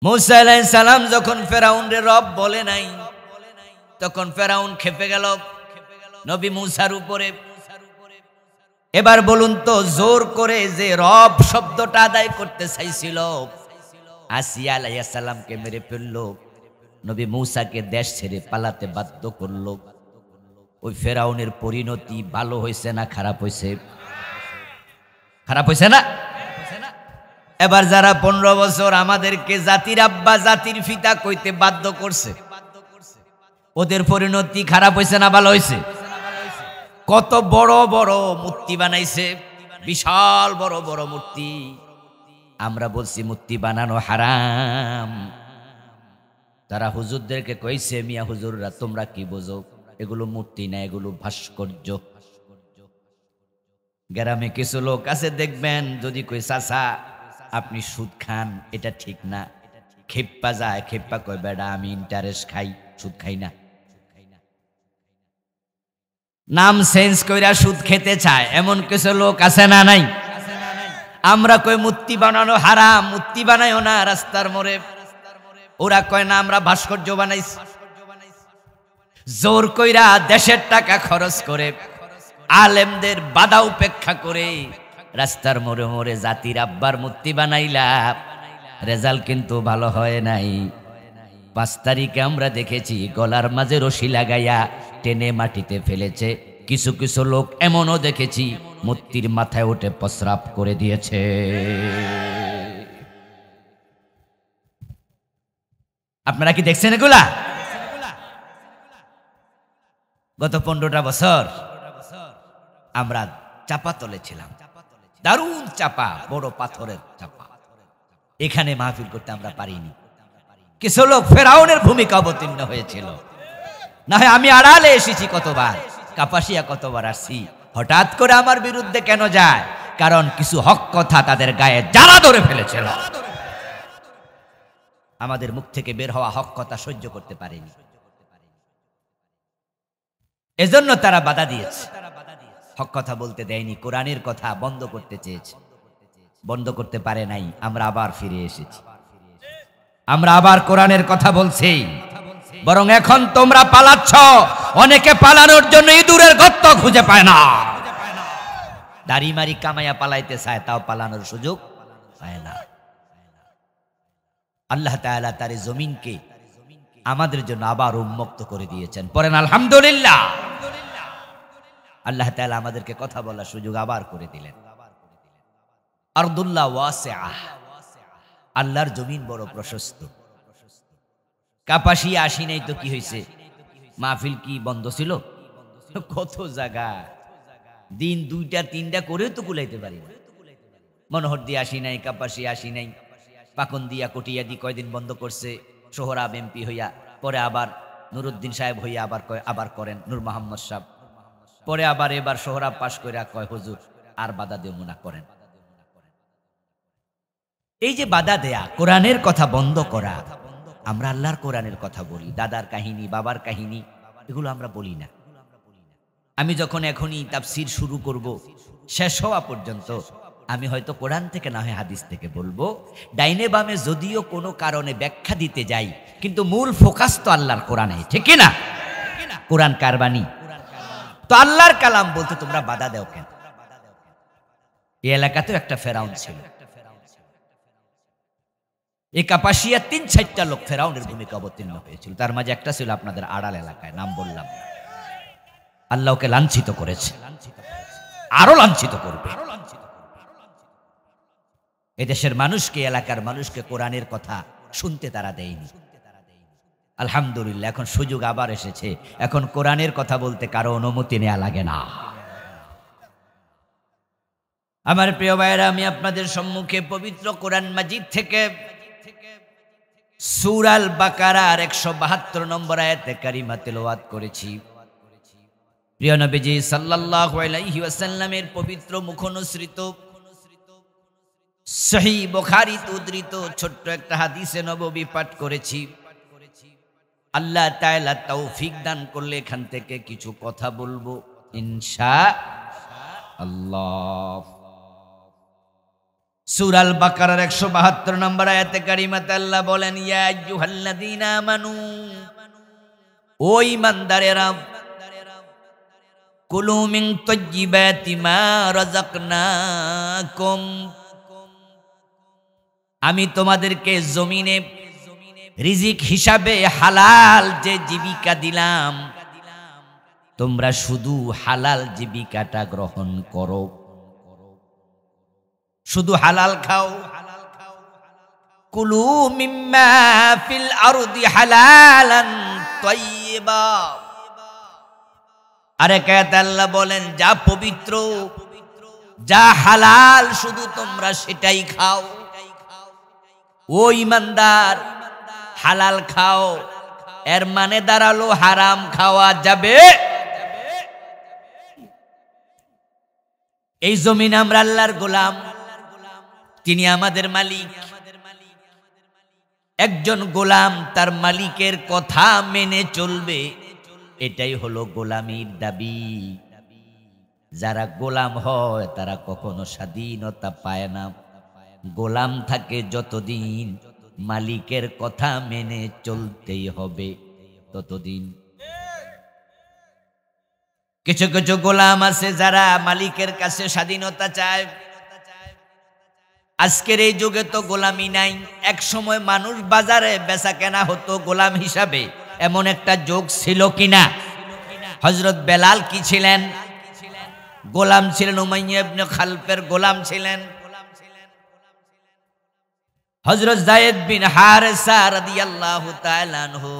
মূসা আলাইহিস সালাম যখন ফেরাউনের রব বলে নাই, তখন ফেরাউন খেপে গেল নবী মূসার উপরে। এবার বলুন তো, জোর করে যে রব শব্দটা আদায় করতে চাইছিল, আসিয়া আলাইহিস সালামকে মেরে ফেলল, নবী মূসাকে দেশ ছেড়ে পালাতে বাধ্য করল। ওই ফেরাউনের পরিণতি ভালো হয়েছে না খারাপ হয়েছে? খারাপ হয়েছে না? এবার যারা 15 বছর আমাদেরকে জাতির আব্বা জাতির পিতা কইতে বাধ্য করছে, ওদের পরিণতি খারাপ হয়েছে না ভালো হয়েছে? কত বড় বড় মূর্তি বানাইছে, বিশাল বড় বড় মূর্তি। আমরা বলছি মূর্তি বানানো হারাম। তারা হুজুরদেরকে কইছে, মিয়া হুজুররা তোমরা কি বোঝো, এগুলো মূর্তি না, এগুলো ভাস্কর্য। গ্রামে কিছু লোক আছে দেখবেন, যদি কই চাচা আপনি সুদ খান, এটা ঠিক না, খেপ্পা যায়, খেপ্পা কয় বেড়া আমি ইন্টারেস্ট খাই, সুদ খাই না। নাম চেঞ্জ কইরা সুদ খেতে চায়, এমন কিছু লোক আছে না নাই? আমরা কই মূর্তি বানানো হারাম, মূর্তি বানাইও না রাস্তার মোড়ে। ওরা কয় না আমরা ভাস্কর্য বানাইছি। জোর কইরা দেশের টাকা খরচ করে, আলেমদের বাধা উপেক্ষা করে রাস্তার মোড়ে মোড়ে জাতির আব্বার মূর্তি বানাইলা, রেজাল্ট কিন্তু ভালো হয় নাই। 5 তারিখে আমরা দেখেছি গলার মাঝে রশি লাগাইয়া টেনে মাটিতে ফেলেছে। কিছু কিছু লোক এমনও দেখেছি মূর্তির মাথায় উঠে প্রস্রাব করে দিয়েছে। আপনারা কি দেখছেন এগুলা? গত 15টা বছর আমরা চাপাতলে ছিলাম, দারুণ চাপা, বড় পাথরের চাপা। এখানে মাহফিল করতে আমরা পারিনি। কিছু লোক ফেরাউনের ভূমিকা অবতীর্ণ হয়েছিল। না হয় আমি আড়ালে এসেছি কতবার, কাপাসিয়া কতবার আসছি, হঠাৎ করে আমার বিরুদ্ধে কেন যায়? কারণ কিছু হক কথা তাদের গায়ে জ্বালা ধরে ফেলেছিল। আমাদের মুখ থেকে বের হওয়া হক কথা সহ্য করতে পারেনি, এজন্য তারা বাধা দিয়েছে, হক কথা বলতে দেয়নি, কোরআনের কথা বন্ধ করতে চেয়েছে, বন্ধ করতে পারে নাই। আমরা আবার ফিরে এসেছি, আমরা আবার কোরআনের কথা বলছি। বরং এখন তোমরা পালাচ্ছ, অনেকে পালানোর জন্য ইঁদুরের গর্ত খুঁজে পায় না, দাড়ি মারি কামাইয়া পালাইতে চায়, তাও পালানোর সুযোগ পায় না। আল্লাহ তাআলা তার জমিনকে আমাদের জন্য আবার উন্মুক্ত করে দিয়েছেন। পড়েন আলহামদুলিল্লাহ। আল্লাহ তাআলা আমাদেরকে কথা বলার সুযোগ আবার করে দিলেন। আরদুল্লাহ ওয়াসিআহ, আল্লাহর জমিন বড় প্রশস্ত। কাপাসিয়া আসি নাই তো কি হয়েছে? মাহফিল কি বন্ধ ছিল? কত জায়গা, দিন 2টা 3টা করেও তো কুলাইতে পারি না। মনোহর দিয়ে আসি নাই, কাপাসিয়া আসি নাই, পাকন দিয়া কটিয়া দি কয়দিন বন্ধ করছে, সোহরাব এমপি হইয়া, পরে আবার নুরুদ্দিন সাহেব হইয়া আবার করেন, নূর মোহাম্মদ সাহেব, পরে আবার এবার সোহরাব পাশ কইরা কয় হুজুর আর বাধা দেব না, করেন। এই যে বাধা দেয়া, কোরআনের কথা বন্ধ করা, আমরা আল্লাহর কোরআনের কথা বলি, দাদার কাহিনী, বাবার কাহিনী, এগুলো আমরা বলি না। আমি যখন এখনই তাফসীর শুরু করব, শেষ হওয়া পর্যন্ত আমি হয়তো কোরআন থেকে না হয় হাদিস থেকে বলবো। ডাইনে বামে যদিও কোনো কারণে ব্যাখ্যা দিতে যাই, কিন্তু মূল ফোকাস তো আল্লাহর কোরআনে, ঠিক না? কোরআন কারবানি তো আল্লাহর কালাম বলতে তোমরা বাধা দাও কেন? এই এলাকাতেও একটা ফেরাউন ছিল। এই কাপাসিয়া 3-4টা লোক ফেরাউনের ভূমিকা অবতীর্ণ হয়েছিল, তার মাঝে একটা ছিল আপনাদের আড়াল এলাকায়, নাম বললাম। আল্লাহকে লাঞ্ছিত করেছে, আরো লাঞ্ছিত করবে। এদেশের মানুষকে, এলাকার মানুষকে কোরআনের কথা শুনতে তারা দেয়নি। আলহামদুলিল্লাহ, এখন সুযোগ আবার এসেছে, এখন কোরআনের কথা বলতে কারো অনুমতি নেওয়া লাগে না। আমার প্রিয় ভাইয়েরা, আমি আপনাদের সম্মুখে পবিত্র কোরআন মাজিদ থেকে সূরা আল বাকারার 172 নম্বর আয়াতে কারিমা তেলাওয়াত করেছি। প্রিয় নবীজি সাল্লাল্লাহু আলাইহি ওয়াসাল্লামের পবিত্র মুখনসৃত সহিহ বুখারীতে উদ্ধৃত ছোট্ট একটা হাদিসে নববী পাঠ করেছি। আল্লাহ তাআলা তৌফিক দান করলে এখান থেকে কিছু কথা বলবো ইনশাআল্লাহ। সূরা আল বাকারার 172 নম্বর আয়াতে কারিমাতে আল্লাহ বলেন, ইয়া আইয়ুহাল্লাযীনা আমানু, ও ঈমানদারেরা, কুলু মিন তাইয়্যিবাতি মা রাযাকনাকুম, আমি তোমাদেরকে জমিনে রিজিক হিসাবে হালাল যে জীবিকা দিলাম, তোমরা শুধু হালাল জীবিকাটা গ্রহণ করো, শুধু হালাল খাও। কুলু মিম্মা ফিল আরদি হালালান তাইয়্যিবা। আরেক আয়াতে আল্লাহ বলেন, যা পবিত্র, যা হালাল, শুধু তোমরা সেটাই খাও। ও ঈমানদার, হালাল খাও, এর মানে দাঁড়ালো হারাম খাওয়া যাবে। এই জমিন আমরা আল্লাহর গোলাম, তিনি আমাদের মালিক। একজন গোলাম তার মালিকের কথা মেনে চলবে, এটাই হলো গোলামির দাবি। যারা গোলাম হয় তারা কখনো স্বাধীনতা পায় না। গোলাম থাকে যতদিন, মালিকের কথা মেনে চলতেই হবে ততদিন। কিছু কিছু গোলাম আছে যারা মালিকের কাছে স্বাধীনতা চায়। আজকের এই যুগে তো গোলামি নাই। এক সময় মানুষ বাজারে বেচা কেনা হতো গোলাম হিসাবে, এমন একটা যুগ ছিল কিনা? হযরত বেলাল কি ছিলেন? গোলাম ছিলেন। উমাইয়া ইবনে খালফের গোলাম ছিলেন। হযরত যায়েদ বিন হারেসা রাদিয়াল্লাহু তাআলা আনহু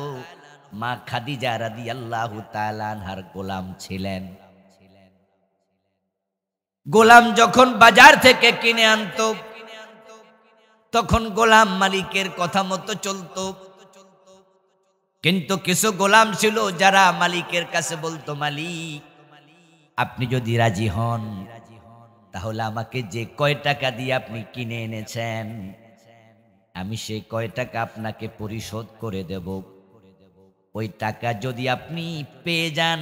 মা খাদিজা রাদিয়াল্লাহু তাআলা আনহার গোলাম ছিলেন। গোলাম যখন বাজার থেকে কিনে আনতো, তখন গোলাম মালিকের কথা মতো চলতো। কিন্তু কিছু গোলাম ছিল যারা মালিকের কাছে বলতো, মালিক, আপনি যদি রাজি হন তাহলে আমাকে যে কয় টাকা দিয়ে আপনি কিনে এনেছেন, আমি সেই কয় টাকা আপনাকে পরিশোধ করে দেব। ওই টাকা যদি আপনি পেয়ে যান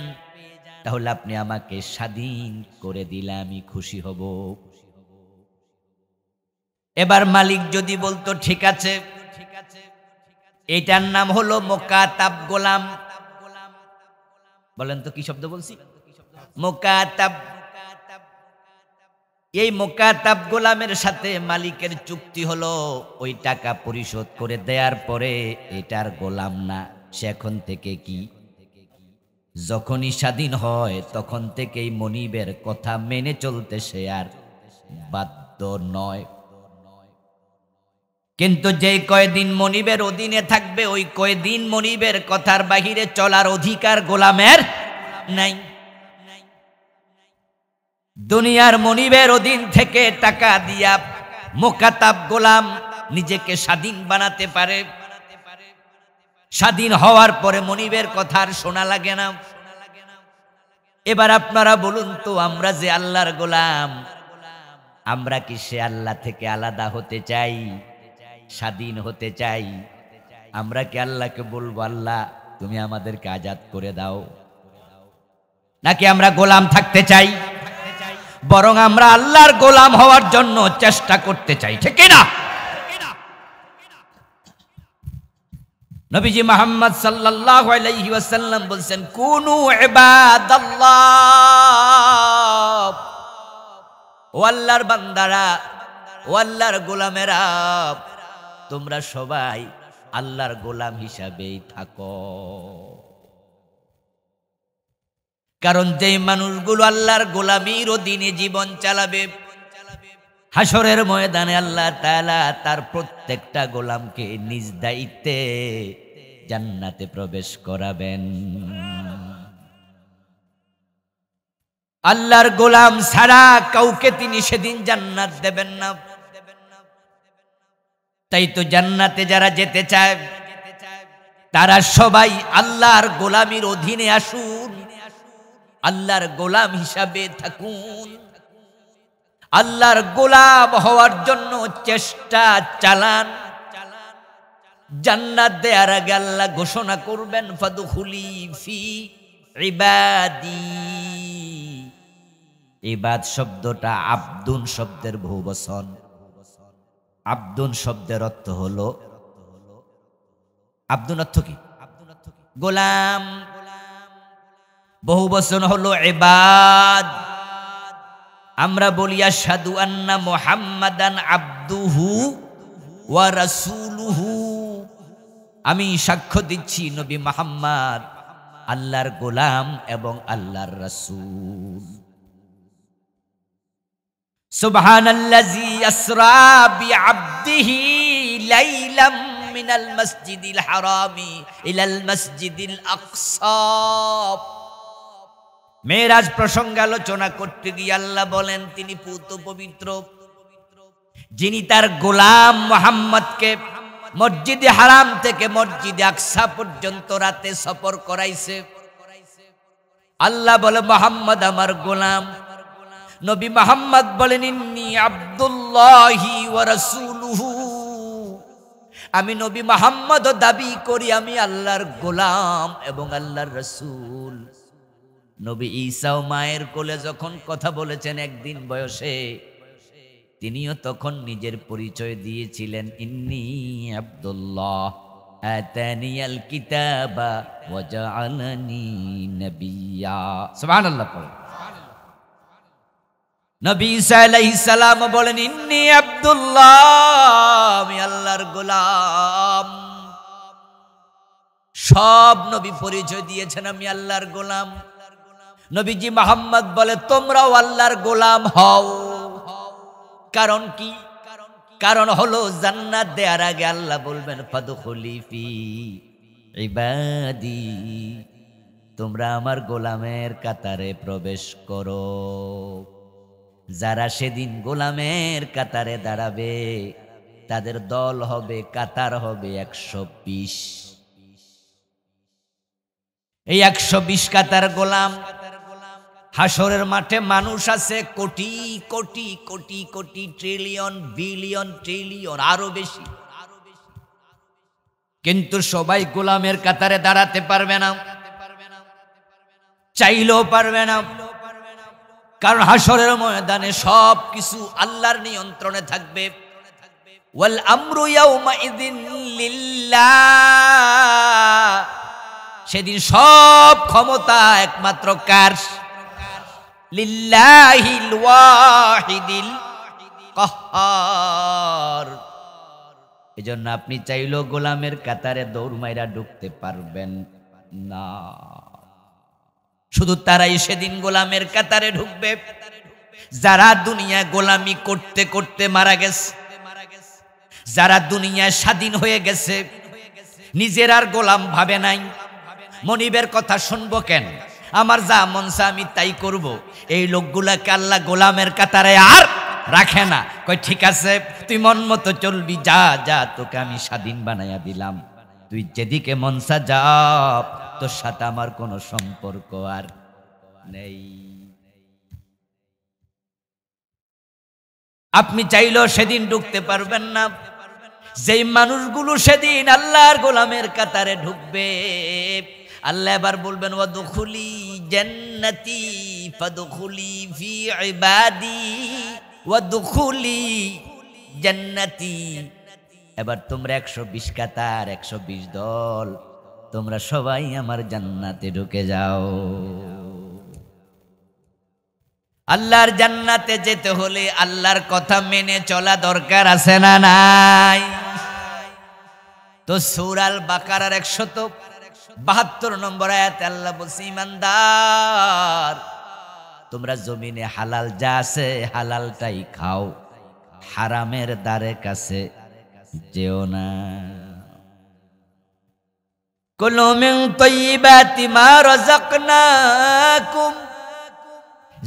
তাহলে আপনি আমাকে স্বাধীন করে দিলে আমি খুশি হব। এবার মালিক যদি বলতো ঠিক আছে, এটার নাম হলো মুকাতাব গোলাম। বলেন তো কি শব্দ বলছি? মুকাতাব। এই মুকাতাব গোলামের সাথে মালিকের চুক্তি হলো, ওই টাকা পরিশোধ করে দেওয়ার পরে এটার গোলাম না, সে এখন থেকে কি, যখনই স্বাধীন হয় তখন থেকেই মনিবের কথা মেনে চলতে সে আর বাধ্য নয়। কিন্তু যে কয়দিন মনিবের অধীনে থাকবে, ওই কয়দিন মনিবের কথার বাহিরে চলার অধিকার গোলামের নাই। দুনিয়ার মনিবের অধীন থেকে টাকা দিয়া মুকাতাব গোলাম নিজেকে স্বাধীন বানাতে পারে। স্বাধীন হওয়ার পরে মনিবের কথা আর শোনা লাগে না। এবার আপনারা বলুন তো, আমরা যে আল্লাহর গোলাম, আমরা কি সে আল্লাহ থেকে আলাদা হতে চাই, স্বাধীন হতে চাই? আমরা কি আল্লাহকে বলবো, আল্লাহ তুমি আমাদেরকে আজাদ করে দাও? নাকি আমরা গোলাম থাকতে চাই? বরং আমরা আল্লাহর গোলাম হওয়ার জন্য চেষ্টা করতে চাই, ঠিক না? নবীজি মুহাম্মদ সাল্লাল্লাহু আলাইহি ওয়াসাল্লাম বলেন, কুনু ইবাদাল্লাহ, ও আল্লাহর বান্দারা, ও আল্লাহর গোলামেরা, তোমরা সবাই আল্লাহর গোলাম হিসাবেই থাকো। কারণ যেই মানুষগুলো আল্লাহর গোলামির অধীনে জীবন চালাবে, হাসরের ময়দানে আল্লাহ তাআলা তার প্রত্যেকটা গোলামকে নিজ দায়িত্বে জান্নাতে প্রবেশ করাবেন। আল্লাহর গোলাম ছাড়া কাউকে তিনি সেদিন জান্নাত দেবেন না। তাই তো জান্নাতে যারা যেতে চায় তারা সবাই আল্লাহর গোলামির অধীনে আসুন, আল্লাহর গোলাম হিসাবে থাকুন, আল্লাহর গোলাম হওয়ার জন্য চেষ্টা চালান। জান্নাত দেয়ার আগে আল্লাহ ঘোষণা করবেন, ফাদখুলি ফি ইবাদি। ইবাদ শব্দটা আব্দুন শব্দের বহুবচন। আব্দুন শব্দের অর্থ হলো, আব্দুন অর্থ কি? গোলাম। বহু বচন হলো ইবাদ। আমরা বলি আশহাদু আন্না মুহাম্মাদান আবদুহু ওয়া রাসূলুহু, আমি সাক্ষ্য দিচ্ছি নবী মুহাম্মদ আল্লাহর গোলাম এবং আল্লাহর রাসূল। সুবহানাল্লাযী আসরা বিআবদিহি লাইলাম মিনাল মাসজিদিল হারামি ইলাল মাসজিদিল আকসা। মেরাজ প্রসঙ্গে আলোচনা করতে গিয়ে আল্লাহ বলেন তিনি পূত পবিত্র, যিনি তার গোলাম মুহাম্মদকে মসজিদে হারাম থেকে মসজিদে আকসা পর্যন্ত রাতে সফর করাইছে। আল্লাহ বলে মুহাম্মদ আমার গোলাম। নবী মুহাম্মদ বলেন ইন্নী আব্দুল্লাহি ওয়া রাসূলুহু, আমি নবী মুহাম্মদ দাবি করি আমি আল্লাহর গোলাম এবং আল্লাহর রাসূল। নবী ঈসাও মায়ের কোলে যখন কথা বলেছেন একদিন বয়সে, তিনিও তখন নিজের পরিচয় দিয়েছিলেন ইন্নী আব্দুল্লাহ আতানিয়াল কিতাবা ওয়া জাআলানি নবিয়্যা। সুবহানাল্লাহ। নবী ঈসা আলাইহিস সালাম বলেন ইন্নী আব্দুল্লাহ, আমি আল্লাহর গোলাম। সব নবী পরিচয় দিয়েছেন আমি আল্লাহর গোলাম। নবীজি মুহাম্মদ বলে তোমরাও আল্লাহর গোলাম হও। কারণ কি? কারণ হলো জান্নাত দেওয়ার আগে আল্লাহ বলবেন ফাদখুলি ফি ইবাদি, তোমরা আমার গোলামের কাতারে প্রবেশ করো। যারা সেদিন গোলামের কাতারে দাঁড়াবে তাদের দল হবে, কাতার হবে 120। এই 120 কাতার গোলাম। হাসরের মাঠে মানুষ আছে crore crore crore crore, trillion billion trillion, আরো বেশি, কিন্তু সবাই গোলামের কাতারে দাঁড়াতে পারবে না, চাইলেও পারবে না। কারণ হাসরের ময়দানে সব কিছু আল্লাহর নিয়ন্ত্রণে থাকবে। ওয়াল আমরু ইয়াউমাইযিন লিল্লাহ, সেদিন সব ক্ষমতা একমাত্র কার? লিল্লাহিল ওয়াহিদিল কাহ্হার। এজন্য আপনি চাইলেও গোলামের কাতারে দৌড় মাইরা ঢুকতে পারবেন না। শুধু তারাই সেদিন গোলামের কাতারে ঢুকবে যারা দুনিয়ায় গোলামি করতে করতে মারা গেছে, যারা দুনিয়ায় স্বাধীন হয়ে গেছে, নিজের আর গোলাম ভাবে নাই। মনিবের কথা শুনবো কেন, আমার যা মন চায় আমি তাই করব, এই লোকগুলাকে আল্লাহ গোলামের কাতারে আর রাখে না। কই ঠিক আছে তুই মন মতো চলবি, যা যা, তোকে আমি স্বাধীন বানাইয়া দিলাম, তুই যেদিকে মন চা যা, তোর সাথে আমার কোনো সম্পর্ক আর নেই। আপনি চাইলেও সেদিন ঢুকতে পারবেন না। যেই মানুষগুলো সেদিন আল্লাহর গোলামের কাতারে ঢুকবে, আল্লাহ এবার বলবেন ওয়াদখুলি জান্নাতি ফাদখুলি ফি ইবাদি ওয়াদখুলি জান্নাতি। এবার তোমরা 120 কাতার, 120 দল, তোমরা সবাই আমার জান্নাতে ঢুকে যাও। আল্লাহর জান্নাতে যেতে হলে আল্লাহর কথা মেনে চলা দরকার আছে না নাই? তো সূরা আল বাকারার 172 নম্বর আয়াতে আল্লাহ বলছে ঈমানদার তোমরা জমিনে হালাল যা আছে হালালটাই খাও, হারামের দ্বারে কাছে যেও না। কুলু মিন তাইয়্যিবাতি মা রাযাকনাকুম,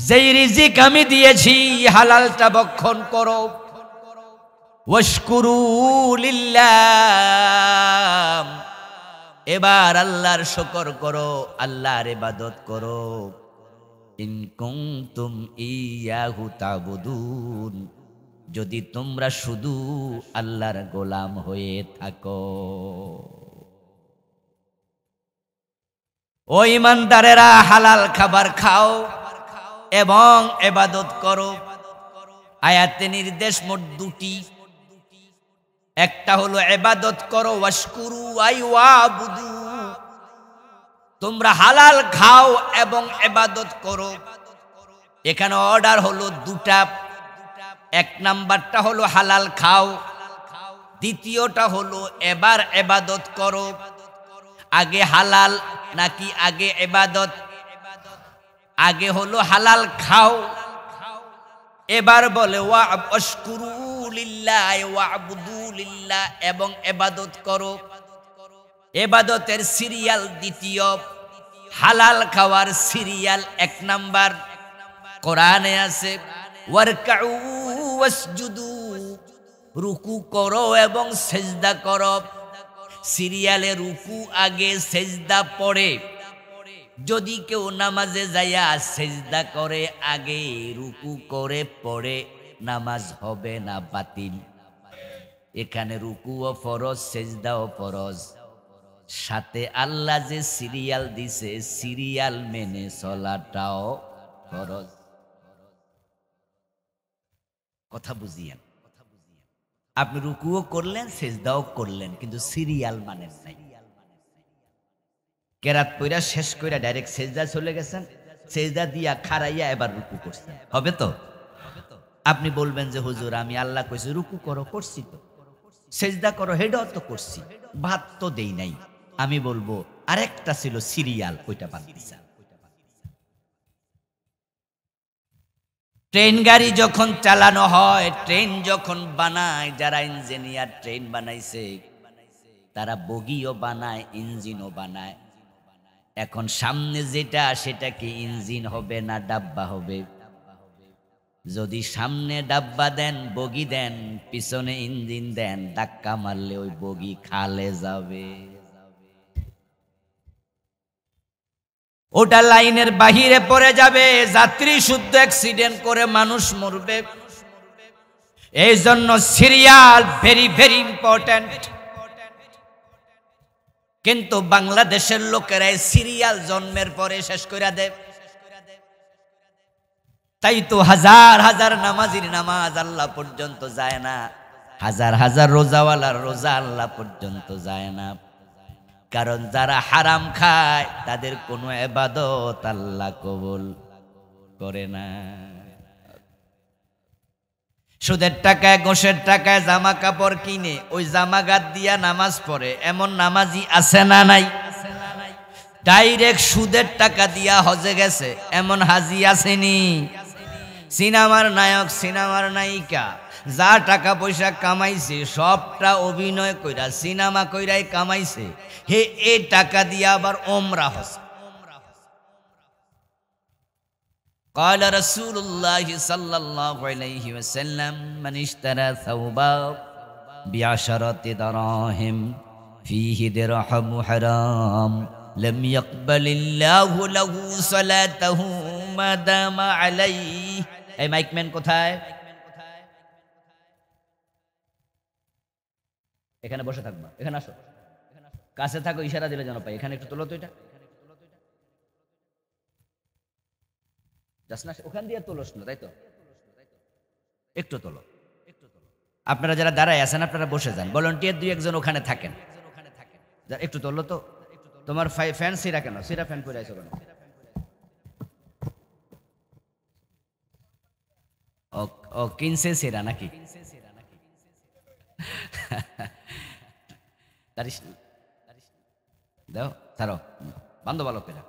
যেই রিজিক আমি দিয়েছি হালালটা ভক্ষণ করো। ওয়াশকুরু লিল্লাহ, এবার আল্লাহর শুকর করো, আল্লাহর ইবাদত করো। ইন কুনতুম ইয়াহু তা'বুদুন, যদি তোমরা শুধু আল্লাহর গোলাম হয়ে থাকো। ও ঈমানদারেরা, হালাল খাবার খাও এবং ইবাদত করো। আয়াতে নির্দেশ মোট দুটি। একটা হলো ইবাদত করো, ওয়াশকুরু আই ওয়াবুদু, তোমরা হালাল খাও এবং ইবাদত করো। এখানে অর্ডার হলো দুটা, এক নাম্বারটা হলো হালাল খাও, দ্বিতীয়টা হলো এবার ইবাদত করো। আগে হালাল নাকি আগে ইবাদত? আগে হলো হালাল খাও, এবার বলে ওয়াশকুরু লিল্লাহ ওয়াবুদু লিল্লাহ, এবং ইবাদত করো। ইবাদতের সিরিয়াল দ্বিতীয়, হালাল খাওয়ার সিরিয়াল এক নাম্বার। কোরআনে আছে ওয়ারকাউ ওয়াসজুদু, রুকু করো এবং সেজদা করো। সিরিয়ালে রুকু আগে, সেজদা পরে। যদি কেউ নামাজে যাইয়া সেজদা করে আগে, রুকু করে পড়ে, নামাজ হবে না, বাতিল। এখানে রুকুও ফরজ, সেজদাও ফরজ, সাথে আল্লাহ যে সিরিয়াল দিছে সিরিয়াল মেনে চলাটাও ফরজ। কথা বুঝিয়েন, আপনি রুকুও করলেন সেজদাও করলেন, কিন্তু সিরিয়াল মানেন নাই। কেরাত পয়রা শেষ কইরা ডাইরেক্ট সেজদা চলে গেছেন, সেজদা দিয়া খাড়াইয়া এবার রুকু করছেন, হবে তো? আপনি বলবেন যে হুজুর আমি আল্লাহ কইছি রুকু করো, করছি তো। সেজদা করো, হেডাও তো করছি, ভাত তো দেই নাই। আমি বলবো আরেকটা ছিল সিরিয়াল, ওইটা বাদ দিছেন। ট্রেন গাড়ি যখন চালানো হয়, ট্রেন যখন বানায়, যারা ইঞ্জিনিয়ার ট্রেন বানাইছে তারা বগিও বানায়, ইঞ্জিনও বানায়। এখন সামনে যেটা, সেটা কি ইঞ্জিন হবে না ডাব্বা হবে? যদি সামনে ডাব্বা দেন, বগি দেন, পিছনে ইঞ্জিন দেন, ধাক্কা মারলে ওই বগি খালে যাবে, ওটা লাইনের বাহিরে পড়ে যাবে, যাত্রী শুদ্ধ অ্যাক্সিডেন্ট করে মানুষ মরবে। এই জন্য সিরিয়াল ভেরি ভেরি ইম্পর্টেন্ট। কিন্তু বাংলাদেশের লোকেরা সিরিয়াল জন্মের পরে শেষ করে দেয়। তাই তো হাজার হাজার নামাজির নামাজ আল্লাহ পর্যন্ত যায় না, হাজার হাজার রোজাওয়ালার রোজা আল্লাহ পর্যন্ত যায় না। কারণ যারা হারাম খায় তাদের কোনো ইবাদত আল্লাহ কবুল করে না। সুদের টাকায়, ঘোষের টাকায় জামা কাপড় কিনে ওই জামা গাদ দিয়া নামাজ পড়ে, এমন নামাজি আছে না নাই? ডাইরেক্ট সুদের টাকা দিয়া হজে গেছে, এমন হাজি আসেনি? সিনেমার নায়ক, সিনেমার নায়িকা যা টাকা পয়সা কামাইছে সবটা অভিনয় কইরা, সিনেমা কইরাই কামাইছে, হে এ টাকা দিয়া আবার ওমরা হচ্ছে। قال رسول الله صلى الله عليه وسلم من اشترى ثوبا بعشرة دراهم فيه درهم حرام لم يقبل الله له صلاته ما دام عليه। এই মাইকম্যান কোথায়? এখানে বসে থাকবা, এখানে আসো, কাছে থাকো, ইশারা দিলে যেন পাই। এখানে একটু তোলো তো, এটা যাস না, ওখান দিয়ে তোলস না, তাই তো? একটু তোলো। আপনারা যারা দাঁড়ায় আছেন আপনারা বসে যান, ভলান্টিয়ার দুই একজন ওখানে থাকেন, একটু তোলো তো। তোমার ফ্যান সিরা কেন? সিরা ফ্যান করে আছো কেন? ও কিনছে সিরা নাকি? দাও, ছাড়ো, বান্ধব ভালো করে।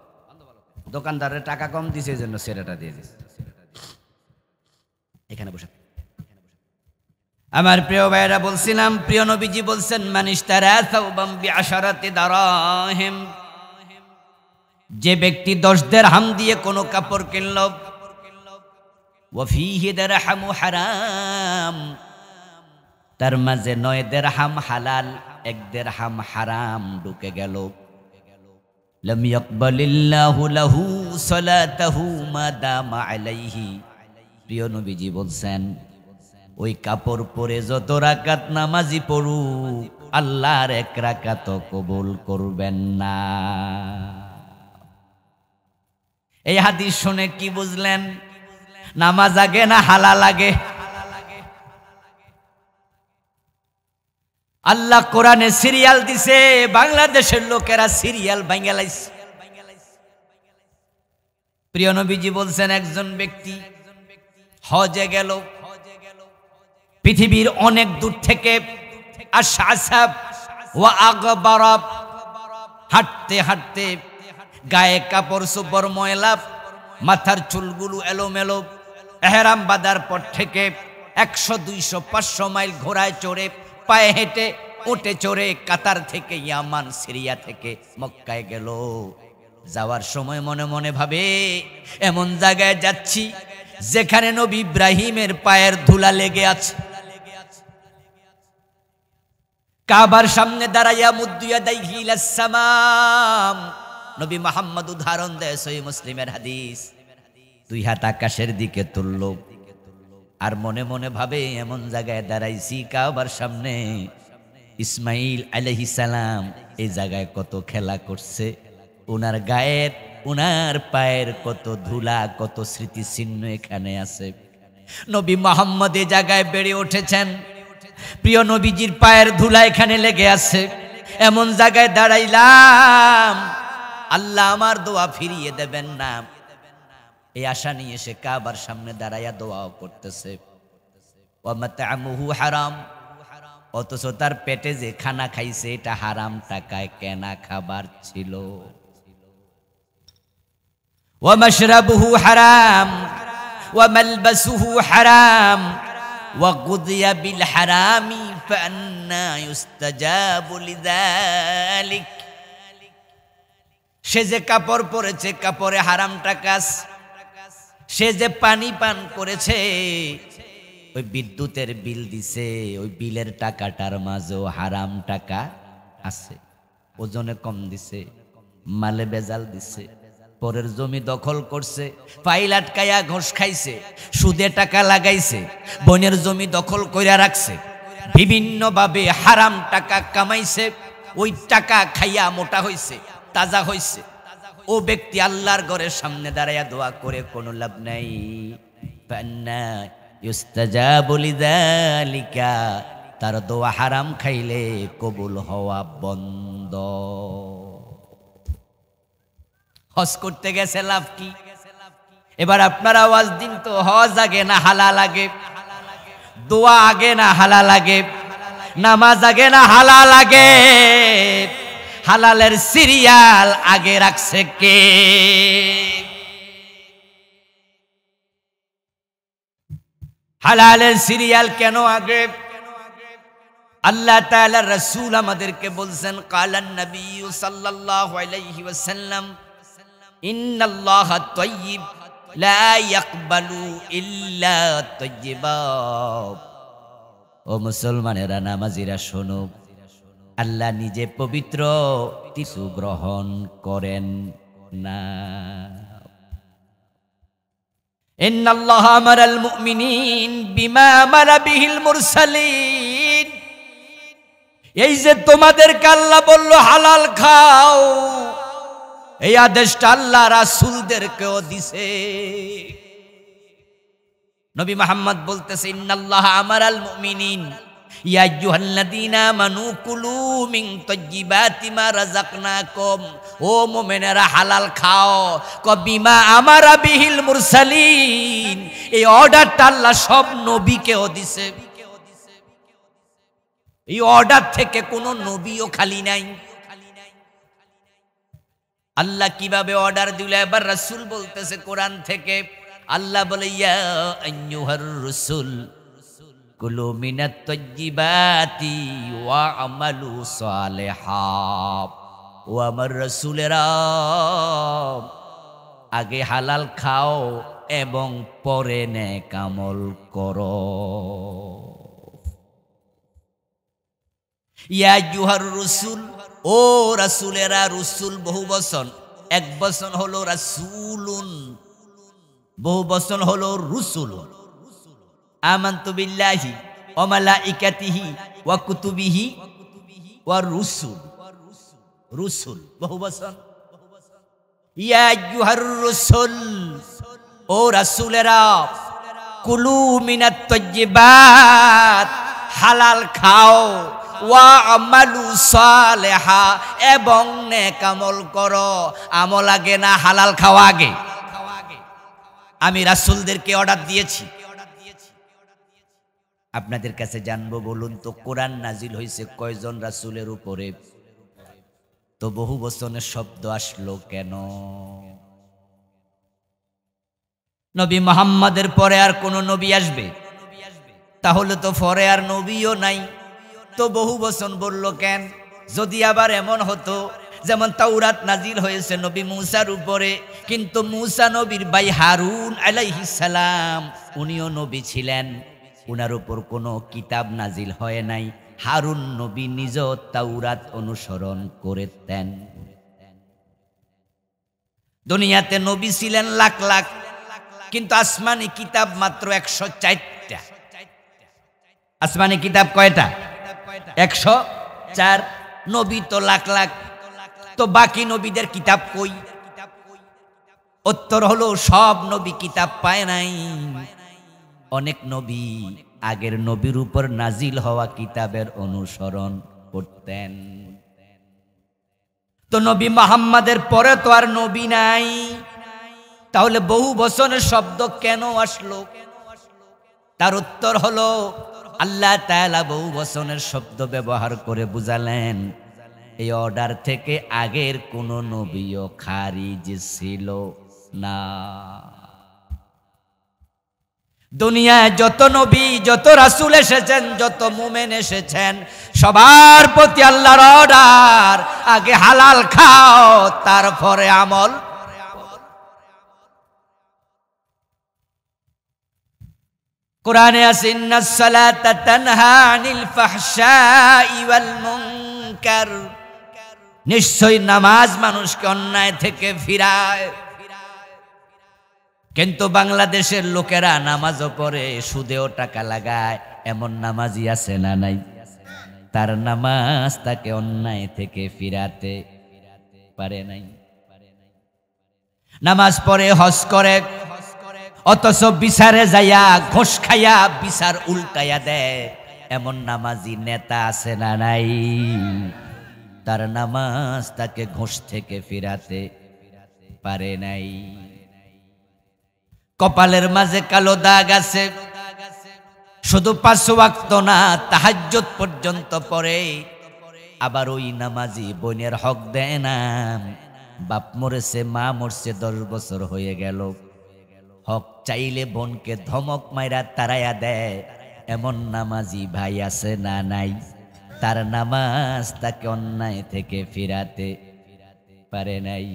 দোকানদারের টাকা কম দিছে, এই জন্য সেরাটা দিয়ে দিছে। এখানে বসে। আমার প্রিয় ভাইরা, বলছিলাম প্রিয় নবীজি বলছেন মানিশতারা সাওবাম বিআশারাতি দারাহিম, যে ব্যক্তি 10 দিরহাম দিয়ে কোনো কাপড় কিনল, ওয়া ফীহি দিরহামু হারাম, তার মাঝে 9 দিরহাম হালাল, 1 দিরহাম হারাম ঢুকে গেল, লাম ইয়াকবালিল্লাহু লাহু সালাতাহু মা দামা আলাইহি। প্রিয় নবীজি বলছেন ওই কাপড় পরে যত রাকাত নামাজি পড়ুক, আল্লাহর 1 রাকাত কবুল করবেন না। এই হাদিস শুনে কি বুঝলেন? নামাজ আগে না হালাল আগে? আল্লাহ কোরআনে সিরিয়াল দিছে, বাংলাদেশের লোকেরা সিরিয়াল বাঙ্গালাইছে। প্রিয় নবীজি বলছেন, একজন ব্যক্তি হজে গেল, পৃথিবীর অনেক দূর থেকে আশআসাব ওয়া আগবারাব, হাঁটতে হাঁটতে গায়ে কাপড় চোপড় ময়লা, মাথার চুলগুলো এলোমেলো, এহরাম বাঁধার পর থেকে 100, 200, 500 মাইল ঘোড়ায় চড়ে, পায়ে হেঁটে, উটে চড়ে কাতার থেকে ইয়ামান, সিরিয়া থেকে মক্কায় গেল। যাওয়ার সময় মনে মনে ভাবে, এমন জায়গায় যাচ্ছি যেখানে নবী ইব্রাহিমের পায়ের ধুলা লেগে আছে। কাবার সামনে দাঁড়াইয়া মুদ্দুয়া দাইহি ইলাস সামাম, নবী মুহাম্মদ উদাহরণ দেয়, সহিহ মুসলিমের হাদিস। 2 হাত আকাশের দিকে তুলল, আর মনে মনে ভাবে, এমন জায়গায় দাঁড়াইছি কাবার সামনে, ইসমাইল আলাইহিস সালাম এই জায়গায় কত খেলা করছে, ওনার গায়ের, ওনার পায়ের কত ধুলা, কত স্মৃতি চিহ্ন এখানে আছে। নবী মুহাম্মদ এই জায়গায় বেড়ে উঠেছেন, প্রিয় নবীজির পায়ের ধুলা এখানে লেগে আছে, এমন জায়গায় দাঁড়াইলাম, আল্লাহ আমার দোয়া ফিরিয়ে দেবেন না, এই আশা নিয়ে সে কাবার সামনে দাঁড়াইয়া দোয়াও করতেছে। ওয়া মাতআমুহু হারাম, অথচ তার পেটে যে খানা খাইছে এটা হারাম টাকায় কেনা খাবার ছিল। ওয়া মাশরাবুহু হারাম ওয়া মালবাসুহু হারাম ওয়া গুদিয়া বিল হারামি ফান্না ইউস্তাজাবু লিযালিক। সে যে কাপড় পরেছে, কাপড়ে হারাম টাকা, সে যে পানি পান করেছে, ওই বিদ্যুতের বিল দিছে, ওই বিলের টাকাটার মাঝেও হারাম টাকা আছে, ওজনে কম দিছে, মালে বেজাল দিছে, পরের জমি দখল করছে, ফাইল আটকায়া ঘোষ খাইছে, সুদে টাকা লাগাইছে, বনের জমি দখল কইরা রাখছে, বিভিন্ন ভাবে হারাম টাকা কামাইছে, ওই টাকা খাইয়া মোটা হইছে, তাজা হইছে। ও ব্যক্তি আল্লাহর ঘরের সামনে দাঁড়াইয়া দোয়া করে কোনো লাভ নাই। ফান্না ইউস্তাজাবু লিযালিকা, তার দোয়া হারাম খাইলে কবুল হওয়া বন্ধ। হজ করতে গেছে, লাভ কি? এবার আপনারা আওয়াজ দিন তো, হজ আগে না হালাল আগে? দোয়া আগে না হালাল আগে? নামাজ আগে না হালাল আগে? হালালের সিরিয়াল আগে রাখছে কে? হালালের সিরিয়াল কেন আগে? আল্লাহ তাআলা রাসূল আমাদেরকে বলছেন, কালান নবী সাল্লাল্লাহু আলাইহি ওয়াসাল্লাম, ইন্নাল্লাহা তাইয়্যিব লা ইয়াকবালু ইল্লা তাইয়্যিবা। ও মুসলমানেরা, নামাজিরা শোনো, আল্লাহ নিজে পবিত্র, কিছু গ্রহণ করেন না। ইন্নাল্লাহা আমারাল মুমিনিন বিমা আমারা বিহিল মুরসালিন। এই যে তোমাদেরকে আল্লাহ বলল হালাল খাও, এই আদেশটা আল্লাহ রাসূলদেরকেও দিছে। নবী মুহাম্মদ বলতেছে, ইন্নাল্লাহা আমারাল মুমিনিন ইয়া আইয়ুহাল্লাযীনা আমানু কুলু মিন তাইয়্যিবাতি মা রাযাকনাকুম। ও মুমিনেরা, হালাল খাও। বিমা আমারা বিহিল মুরসালিন, এই অর্ডারটা আল্লাহ সব নবীকেও দিছে। এই অর্ডার থেকে কোনো নবীও খালি নাই। আল্লাহ কিভাবে অর্ডার দিল? এবার রাসূল বলতেছে কোরআন থেকে, আল্লাহ বলে, ইয়া আইয়ুহার রাসূল কুলু মিনাত তাইয়্যিবাতি ওয়া আমালু সালিহাত। ও আমার রাসূলেরা, আগে হালাল খাও এবং পরে নেক আমল করো। ইয়া আইয়ুহার রাসূল, ও রাসূলেরা। রাসূল বহু বচন, এক বচন হলো রাসূলুন, বহু বচন হলো রুসুল। আমানতু বিল্লাহি ওয়া মালাইকাতিহি ওয়া কুতুবিহি ওয়া রুসুল। রুসুল বহু বচন। ইয়া আইয়ুহার রাসূল, ও রাসূলেরা, কুলু মিনাত তাইয়্যিবাত, হালাল খাও। ওয়া আমালু সালেহা, এবং নেক আমল করো। আমল আগে না হালাল খাওয়া আগে? আমি রাসূলদেরকে অর্ডার দিয়েছি। আপনাদের কাছে জানবো, বলুন তো কোরআন নাজিল হয়েছে কয়জন রাসূলের উপরে? তো বহু বচনের শব্দ আসলো কেন? নবী মুহাম্মাদের পরে আর কোন নবী আসবে? তাহলে তো পরে আর নবীও নাই, তো বহু বচন বলল কেন? যদি আবার এমন হতো যেমন তাওরাত নাজিল হয়েছে নবী মূসার উপরে, কিন্তু মূসা নবীর ভাই হারুন আলাইহিস সালাম উনিও নবী ছিলেন, উনার উপর কোনো কিতাব নাজিল হয় নাই। হারুন নবী নিজ তাওরাত অনুসরণ করতেন। দুনিয়াতে নবী ছিলেন লাখ লাখ, কিন্তু আসমানি কিতাব মাত্র 104টা। আসমানি কিতাব কয়টা? 104। নবী তো লাখ লাখ, তো বাকি নবীদের কিতাব কই? উত্তর হলো সব নবী কিতাব পায় নাই। অনেক নবী আগের নবীর উপর নাজিল হওয়া কিতাবের অনুসরণ করতেন। তো নবী মুহাম্মাদের পরে তো আর নবী নাই, তাহলে বহু বচনের শব্দ কেন আসলো? তার উত্তর হলো আল্লাহ তাআলা বহু বচনের শব্দ ব্যবহার করে বুঝালেন এই অর্ডার থেকে আগের কোন নবীও খারিজ ছিল না। দুনিয়ায় যত নবী, যত রাসূল এসেছেন, যত মুমিন এসেছেন, সবার প্রতি আল্লাহর অর্ডার আগে হালাল খাও, তারপরে আমল। কোরআনে আছে ইন্নাস সালাতা তানহা আনিল ফাহশাই ওয়াল মুনকার, নিশ্চয়ই নামাজ মানুষকে অন্যায় থেকে ফিরায়। কিন্তু বাংলাদেশের লোকেরা নামাজও পড়ে, সুদেও টাকা লাগায়, এমন নামাজি আছে না নাই? তার নামাজ তাকে অন্যায় থেকে ফিরাতে পারে নাই। নামাজ পড়ে, হজ করে, অথচ বিচারে যাইয়া ঘোষ খাইয়া বিচার উল্টাইয়া দেয়, এমন নামাজি নেতা আছে না নাই? তার নামাজ তাকে ঘোষ থেকে ফিরাতে পারে নাই। কপালের মাঝে কালো দাগ আছে, শুধু 5 ওয়াক্ত না, তাহাজ্জুদ পর্যন্ত পড়ে, আবার ওই নামাজি বোনের হক দেয় না। বাপ মরেছে, মা মরছে, 10 বছর হয়ে গেল, হক চাইলে বোনকে ধমক মাইরা তাড়াইয়া দেয়, এমন নামাজি ভাই আছে না নাই? তার নামাজ তাকে অন্যায় থেকে ফিরাতে পারে নাই।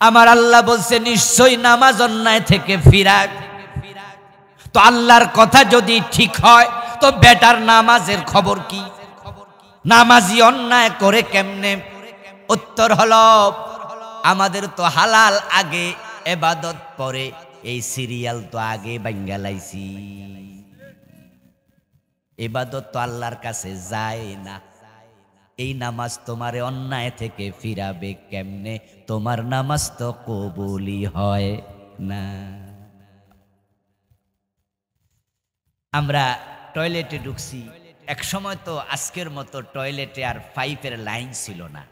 আমার আল্লাহ বলছে নিশ্চয়ই নামাজ অন্যায় থেকে ফিরাক। তো আল্লাহর কথা যদি ঠিক হয়, তো বেটার নামাজের খবর কি? নামাজি অন্যায় করে কেমনে? উত্তর হলো আমাদের তো হালাল আগে, ইবাদত পরে, এই সিরিয়াল তো আগে বাঙ্গালাইছি। ইবাদত তো আল্লাহর কাছে যায় না। এই নামাজ তোমারে অন্যায় থেকে ফিরাবে কেমনে? তোমার নামাজ তো কবুলই হয় না। আমরা টয়লেটে ঢুকছি, এক সময় তো আজকের মতো টয়লেটে আর পাইপের লাইন ছিল না।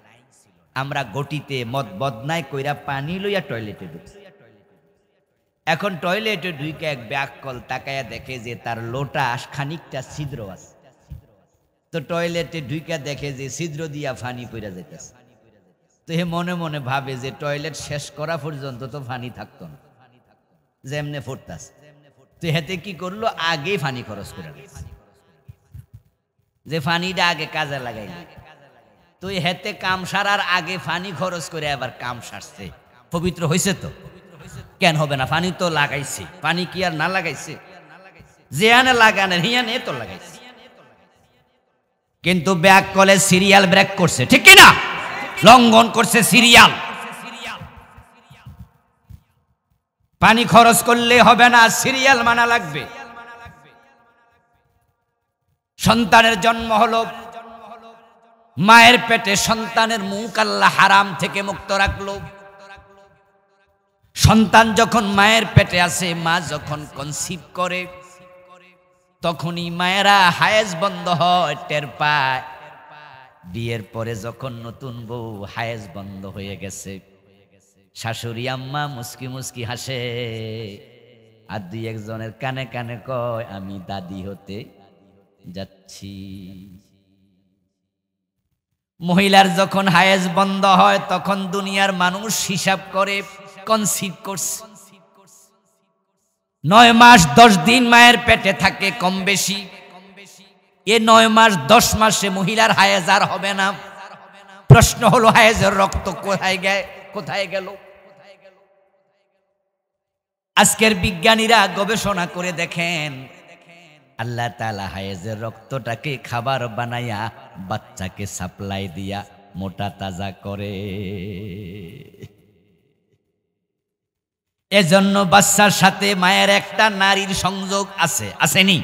আমরা গটিতে মদ বদনায় কইরা পানি লইয়া টয়লেটে ঢুকছি। এখন টয়লেটে ঢুকে এক ব্যাককল তাকায়া দেখে যে তার লোটা খানিকটা ছিদ্র আছে। তো টয়লেটে ঢুকে দেখে যে ছিদ্র দিয়া পানি পড়া যাইতেছে। তো হে মনে মনে ভাবে যে টয়লেট শেষ করা পর্যন্ত তো পানি থাকতো না, যেমনে ফুটতাছে। তো হেতে কি করলো, আগে পানি খরচ করে যে পানিটা আগে কাজে লাগাইল। তো হেতে কাম সারার আগে পানি খরচ করে আবার কাম সারছে। পবিত্র হয়েছে তো? কেন হবে না? পানি তো লাগাইছে। পানি কি আর না লাগাইছে? যেখানে লাগানের হিয়ানে তো লাগাইছে। কিন্তু ব্যাক কলে সিরিয়াল ব্রেক করছে, ঠিক কিনা? লঙ্ঘন করছে সিরিয়াল। পানি খরচ করলে হবে না, সিরিয়াল মানা লাগবে। সন্তানের জন্ম হলো, মায়ের পেটে সন্তানের মুখ আল্লাহ হারাম থেকে মুক্ত রাখলো। সন্তান যখন মায়ের পেটে আছে, মা যখন কনসিভ করে, তখনই মায়েরা হায়েজ বন্ধ হয়, টের পায়। বিয়ের পরে যখন নতুন বউ হায়েজ বন্ধ হয়ে গেছে, শাশুড়ি আম্মা মুস্কি মুস্কি হাসে, আর দুই একজনের কানে কানে কয় আমি দাদি হতে যাচ্ছি। মহিলার যখন হায়েজ বন্ধ হয় তখন দুনিয়ার মানুষ হিসাব করে কনসিভ করছে। 9 মাস 10 দিন মায়ের পেটে থাকে কম বেশি। এ 9 মাস 10 মাসে মহিলার হায়েজ আর হবে না। প্রশ্ন হলো হায়েজের রক্ত কোথায় গেল? আজকের বিজ্ঞানীরা গবেষণা করে দেখেন, আল্লাহ তাআলা হায়েজের রক্তটাকে খাবার বানায়া বাচ্চাকে সাপ্লাই দিয়া মোটা তাজা করে। এজন্য বাচ্চার সাথে মায়ের একটা নারীর সংযোগ আছে, আসেনি?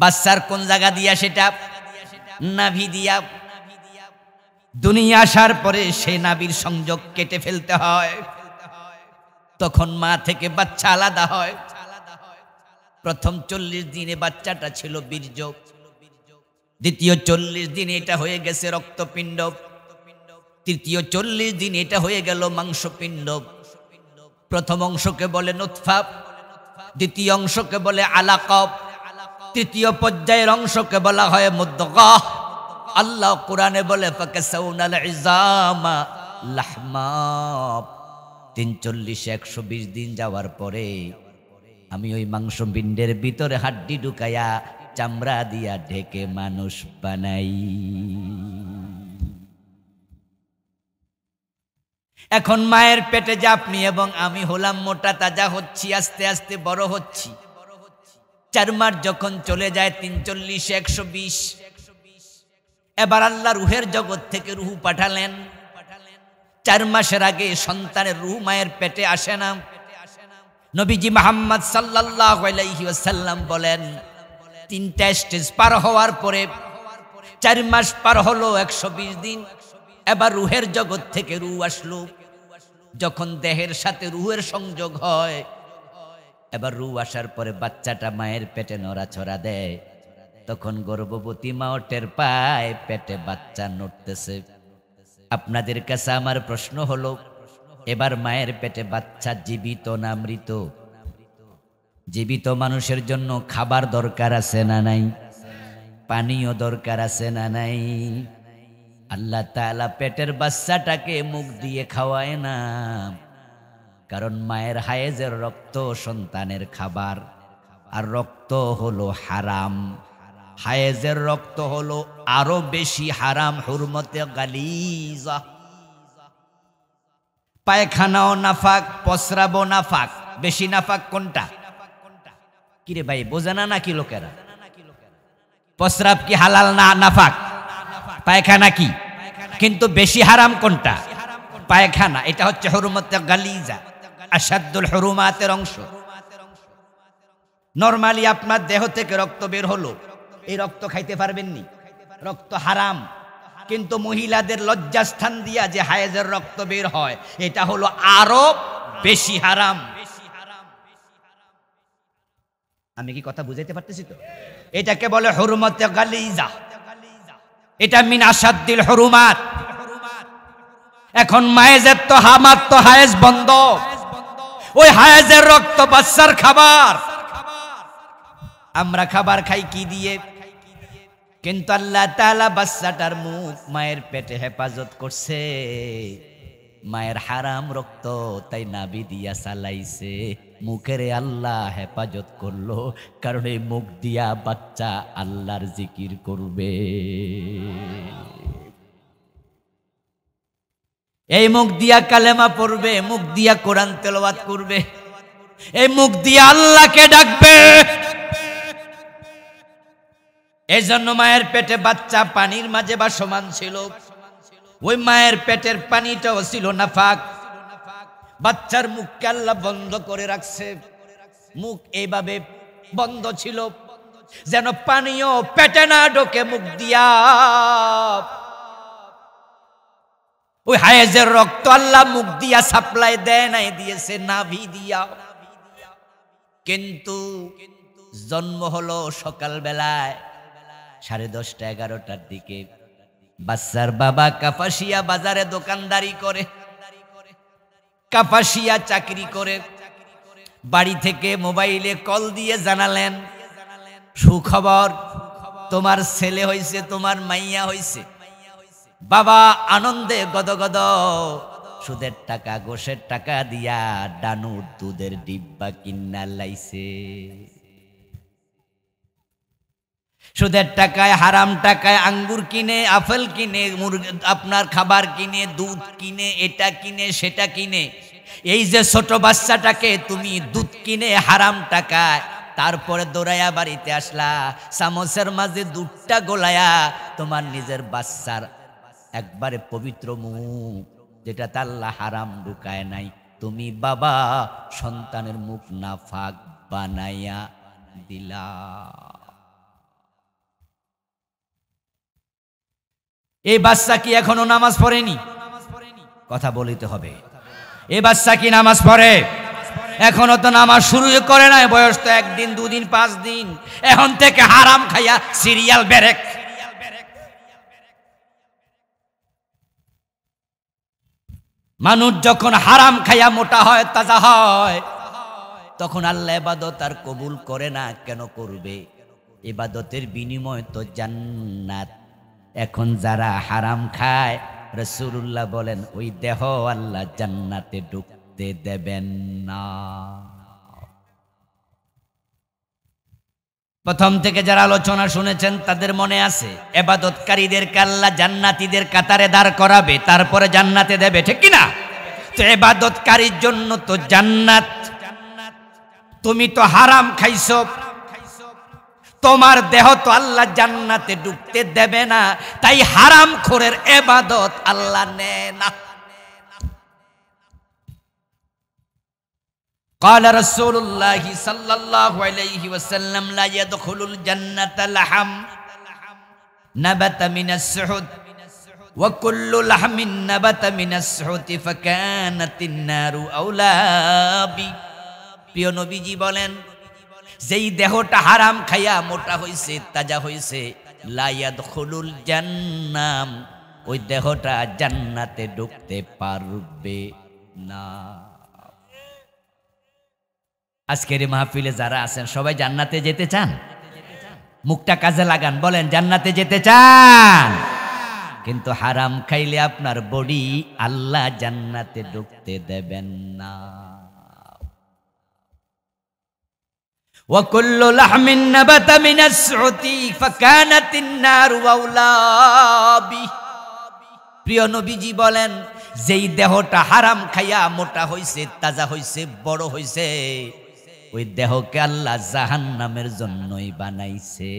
বাচ্চার কোন জায়গা দিয়া? সেটা নাভি দিয়া। দুনিয়া আসার পরে সে নাভির সংযোগ কেটে ফেলতে হয়, তখন মা থেকে বাচ্চা আলাদা হয়। প্রথম 40 দিনে বাচ্চাটা ছিল বীর্য, দ্বিতীয় 40 দিনে এটা হয়ে গেছে রক্তপিণ্ড, তৃতীয় 40 দিনে এটা হয়ে গেল মাংসপিণ্ড। প্রথম অংশকে বলে নুতফা, দ্বিতীয় অংশকে বলে আলাকা, তৃতীয় পর্যায়ের অংশকে বলা হয় মুদগাহ। আল্লাহ কোরআনে বলে ফাকাসাউনাল ইজামা লাহমা। 40-120 দিন যাওয়ার পরে আমি ওই মাংসপিণ্ডের ভিতরে হাড্ডি ঢুকাইয়া চামড়া দিয়া ঢেকে মানুষ বানাই। এখন মায়ের পেটে যে আপনি এবং আমি হলাম মোটা তাজা হচ্ছি, আস্তে আস্তে বড় হচ্ছি। 4 মাস যখন চলে যায় 340-120, এবার আল্লাহ রুহের জগৎ থেকে রুহ পাঠালেন। 4 মাসের আগে সন্তানের রুহ মায়ের পেটে আসে না। নবীজি মুহাম্মদ সাল্লাল্লাহু আলাইহি ওয়াসাল্লাম বলেন, 3টা স্টেজ পার হওয়ার পরে 4 মাস পার হলো 120 দিন, এবার রুহের জগৎ থেকে রুহ আসলো। যখন দেহের সাথে রুহের সংযোগ হয়, এবার রুহ আসার পরে বাচ্চাটা মায়ের পেটে নড়াচড়া দেয়, তখন গর্ভবতী মাও টের পায় পেটে বাচ্চা নড়তেছে। আপনাদের কাছে আমার প্রশ্ন হলো, এবার মায়ের পেটে বাচ্চা জীবিত না মৃত? জীবিত মানুষের জন্য খাবার দরকার আছে না নাই? পানীয় দরকার আছে না নাই? আল্লাহ তাআলা পেটের বাচ্চাটাকে মুখ দিয়ে খাওয়ায় না, কারণ মায়ের হায়েজের রক্ত সন্তানের খাবার, আর রক্ত হলো হারাম। হায়েজের রক্ত হলো আরো বেশি হারাম, হুরমতে গালিজা। পায়খানাও নাফাক, প্রস্রাবও নাফাক। বেশি নাফাক কোনটা? কিরে ভাই, বোঝে না নাকি লোকেরা? প্রস্রাব কি হালাল না নাফাক? পায়খানা কি? কিন্তু বেশি হারাম কোনটা? পায়খানা। এটা হচ্ছে হুরমতে গালিজা, আসাদুল হুরুমাতের অংশ। নরমালি আপনার দেহ থেকে রক্ত বের হলো, এই রক্ত খাইতে পারবেননি, রক্ত হারাম। কিন্তু মহিলাদের লজ্জাস্থান দিয়া যে হায়েজের রক্ত বের হয়, এটা হলো আরো বেশি হারাম। আমি কি কথা বুঝাইতে পারতেছি তো? এটাকে বলে হুরমতে গালিজা, এটা মিন আসাদ্দিল হুরুমাত। এখন মায়েজের তো হামার তো হায়েজ বন্ধ, ওই হায়েজের রক্ত বাচ্চার খাবার। আমরা খাবার খাই কি দিয়ে? কিন্তু আল্লাহ তাআলা বাচ্চাটার মুখ মায়ের পেটে হেফাজত করছে, মায়ের হারাম রক্ত তাই নাভি দিয়া চালাইছে, মুখের আল্লাহ হেফাজত করলো, কারণ এই মুখ দিয়া বাচ্চা আল্লাহর জিকির করবে। এই মুখ দিয়া কালেমা পড়বে, মুখ দিয়া কোরআন তেলাওয়াত করবে, এই মুখ দিয়া আল্লাহকে ডাকবে। এই জন্য মায়ের পেটে বাচ্চা পানির মাঝে ভাসমান ছিল, ওই মায়ের পেটের পানিটাও ছিল নাফাক। বাচ্চার মুখকে আল্লাহ বন্ধ করে রাখছে, মুখ এইভাবে বন্ধ ছিল যেন পানিও পেটে না ঢোকে মুখ দিয়া। ওই হায়েজের রক্ত আল্লাহ মুখ দিয়া সাপ্লাই দেয় নাই, দিয়েছে নাভি দিয়া। কিন্তু জন্ম হলো সকালবেলায় 10:30 11টার দিকে। বাচ্চার বাবা কাপাসিয়া বাজারে দোকানদারি করে, কাপাসিয়া চাকরি করে। বাড়ি থেকে মোবাইলে কল দিয়ে জানালেন, সুখবর, তোমার ছেলে হইছে, তোমার মাইয়া হইছে। বাবা আনন্দে গদগদ, সুদের টাকা গোশের টাকা দিয়া ডানুর দুধের ডিব্বা কিনা লাইছে। সুদের টাকায় হারাম টাকায় আঙ্গুর কিনে, আপেল কিনে, আপনার খাবার কিনে, দুধ কিনে, এটা কিনে সেটা কিনে। এই যে ছোট বাচ্চাটাকে তুমি দুধ কিনে হারাম টাকায়, তারপরে দৌড়াইয়া বাড়িতে আসলা, চামচের মাঝে দুধটা গোলায়া তোমার নিজের বাচ্চার একবারে পবিত্র মুখ, যেটা আল্লাহ হারাম ঢুকায় নাই, তুমি বাবা সন্তানের মুখ নাফাক বানাইয়া দিলা। এই বাচ্চা কি এখনো নামাজ পড়েনি? কথা বলিতে হবে। এই বাচ্চা কি নামাজ পড়ে? এখনো তো নামাজ শুরু করে নাই, বয়স তো 1 দিন 2 দিন 5 দিন। এখন থেকে হারাম খাইয়া সিরিয়াল ব্রেক। মানুষ যখন হারাম খাইয়া মোটা হয়, তাজা হয়, তখন আল্লাহ ইবাদত আর কবুল করে না। কেন করবে? ইবাদতের বিনিময় তো জান্নাত। এখন যারা হারাম খায়, রাসূলুল্লাহ বলেন ওই দেহ আল্লাহ জান্নাতে ঢুকতে দেবেন না। প্রথম থেকে যারা আলোচনা শুনেছেন তাদের মনে আছে, ইবাদতকারীদেরকে আল্লাহ জান্নাতীদের কাতারে দাঁড় করাবে, তারপরে জান্নাতে দেবে, ঠিক কি না? তো ইবাদতকারীর জন্য তো জান্নাত। তুমি তো হারাম খাইছো, তোমার দেহ তো আল্লাহ জান্নাতে ঢুকতে দেবে না, তাই হারাম খোরের ইবাদত আল্লাহ নেয় না। قال رسول الله صلى الله عليه وسلم لا يدخل الجنة لحم نبت من السحت وكل لحم نبت من السحت فكانت النار أولى بي। প্রিয় নবীজি বলেন, যেই দেহটা হারাম খাইয়া মোটা হইছে, তাজা হইছে, লা ইয়াদখুলুল জান্নাম, ওই দেহটা জান্নাতে ঢুকতে পারবে না। আজকের এই মাহফিলে যারা আছেন সবাই জান্নাতে যেতে চান? মুখটা কাজে লাগান, বলেন জান্নাতে যেতে চান। কিন্তু হারাম খাইলে আপনার বডি আল্লাহ জান্নাতে ঢুকতে দেবেন না। وكل لحم نبت من السحت فكانت النار أولى به। প্রিয় নবীজি বলেন, যেই দেহটা হারাম খাইয়া মোটা হইছে, তাজা হইছে, বড় হইছে, ওই দেহকে আল্লাহ জাহান্নামের জন্যই বানাইছে।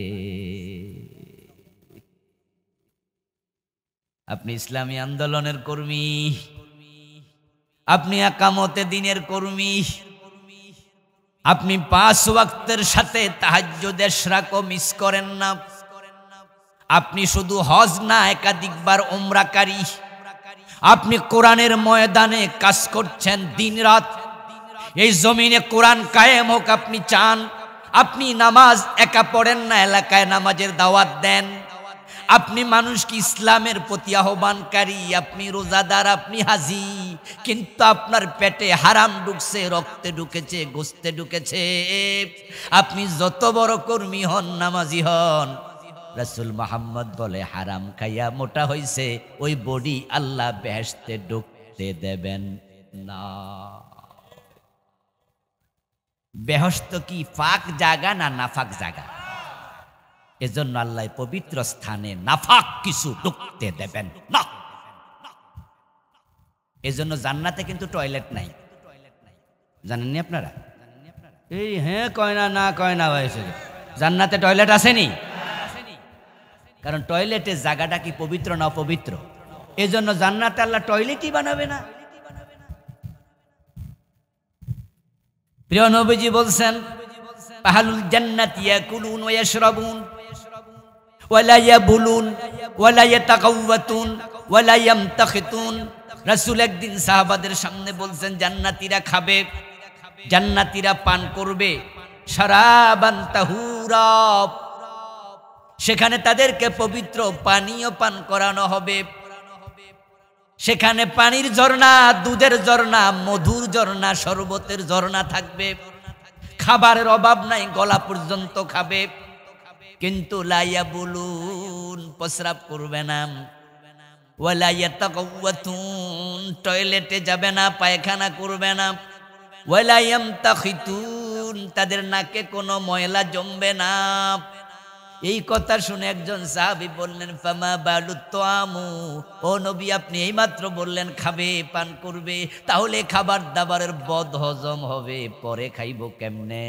আপনি ইসলামী আন্দোলনের কর্মী, আপনি একামতে দ্বীনের কর্মী, আপনি 5 ওয়াক্তের সাথে তাহাজ্জুদের ইশরাকও মিস করেন না। আপনি শুধু হজ না, একাধিকবার উমরাকারী। আপনি কোরআনের ময়দানে কাজ করছেন দিন রাত। এই জমিনে কোরআন কায়েম হোক আপনি চান। আপনি নামাজ একা পড়েন না, এলাকায় নামাজের দাওয়াত দেন। আপনি মানুষকে ইসলামের প্রতি আহ্বানকারী, আপনি রোজাদার, আপনি হাজি, কিন্তু আপনার পেটে হারাম ঢুকছে, রক্তে ঢুকেছে, গোস্তে ঢুকেছে। আপনি যত বড় কর্মী হন, নামাজি হন, রাসূল মুহাম্মদ বলে হারাম খাইয়া মোটা হইছে, ওই বডি আল্লাহ বেহেশতে ঢুকতে দেবেন না। বেহেশত কি পাক জায়গা না নাফাক জায়গা? এজন্য আল্লাহ পবিত্র স্থানে নাফাক কিছু ঢুকতে দেবেন না। এজন্য জান্নাতে কিন্তু টয়লেট নাই, জানেননি আপনারা? এই হ্যাঁ কয় না, না কয় না হয়েছে, জান্নাতে টয়লেট আসেনি। কারণ টয়লেটের জায়গাটা কি পবিত্র না অপবিত্র? এজন্য জান্নাতে আল্লাহ টয়লেটই বানাবে না। প্রিয় নবীজি বলছেন, আহলুল জান্নাতি ইয়াকুলুন ওয়া ইয়াশরাবুন ওয়া লা ইয়াবুলুন ওয়া লা ইয়াতাকাওয়াতুন ওয়া লা ইয়ামতাখিতুন। রাসূল একদিন সাহাবাদের সামনে বলছেন, জান্নাতীরা খাবে, জান্নাতীরা পান করবে, শারাবান তাহুরা, সেখানে তাদেরকে পবিত্র পানীয় পান করানো হবে। সেখানে পানির ঝর্ণা, দুধের ঝর্ণা, মধুর ঝর্ণা, শরবতের ঝর্ণা থাকবে। খাবারের অভাব নাই, গলা পর্যন্ত খাবে। কিন্তু লাইয়া বুলুন, প্রস্রাব করবে না। ওয়ালা ইয়াতাকাওয়াতুন, টয়লেটে যাবে না, পায়খানা করবে না। ওয়ালা ইয়ামতাখিতুন, তাদের নাকে কোনো ময়লা জমবে না। এই কথা শুনে একজন সাহাবী বললেন, ফামা বালুত তামু, ও নবী আপনি এইমাত্র বললেন খাবে, পান করবে, তাহলে খাবার দাবারের বদ হজম হবে, পরে খাইব কেমনে?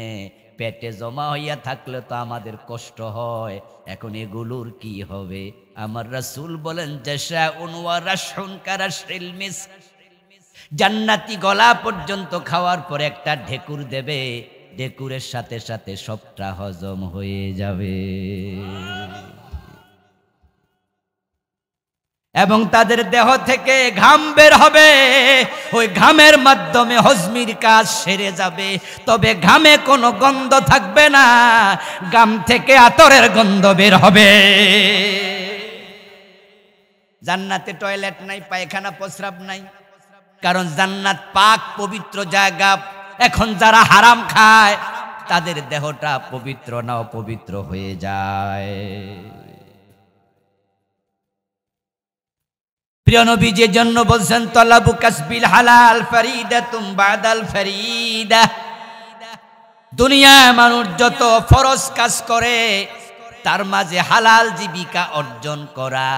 পেটে জমা হইয়া থাকলে তো আমাদের কষ্ট হয়, এখন এগুলোর কি হবে? আমার রাসূল বলেন, জাশাউন ওয়া রাশহুন কারাশিল মিস, জান্নাতি গলা পর্যন্ত খাওয়ার পর একটা ঢেকুর দেবে, ঢেকুরের সাথে সাথে সবটা হজম হয়ে যাবে। এবং তাদের দেহ থেকে ঘাম বের হবে, ওই ঘামের মাধ্যমে হজমির কাজ সেরে যাবে। তবে ঘামে কোনো গন্ধ থাকবে না, ঘাম থেকে আতরের গন্ধ বের হবে। জান্নাতে টয়লেট নাই, পায়খানা প্রস্রাব নাই, কারণ জান্নাত পাক পবিত্র জায়গা। এখন যারা হারাম খায় তাদের দেহটা পবিত্র না অপবিত্র হয়ে যায়। প্রিয় নবী যে জন্য বলছেন, তলাবু কাসবিল হালাল ফরিদাতুম বাদাল ফরিদা, দুনিয়ায় মানুষ যত ফরজ কাজ করে তার মাঝে হালাল জীবিকা অর্জন করা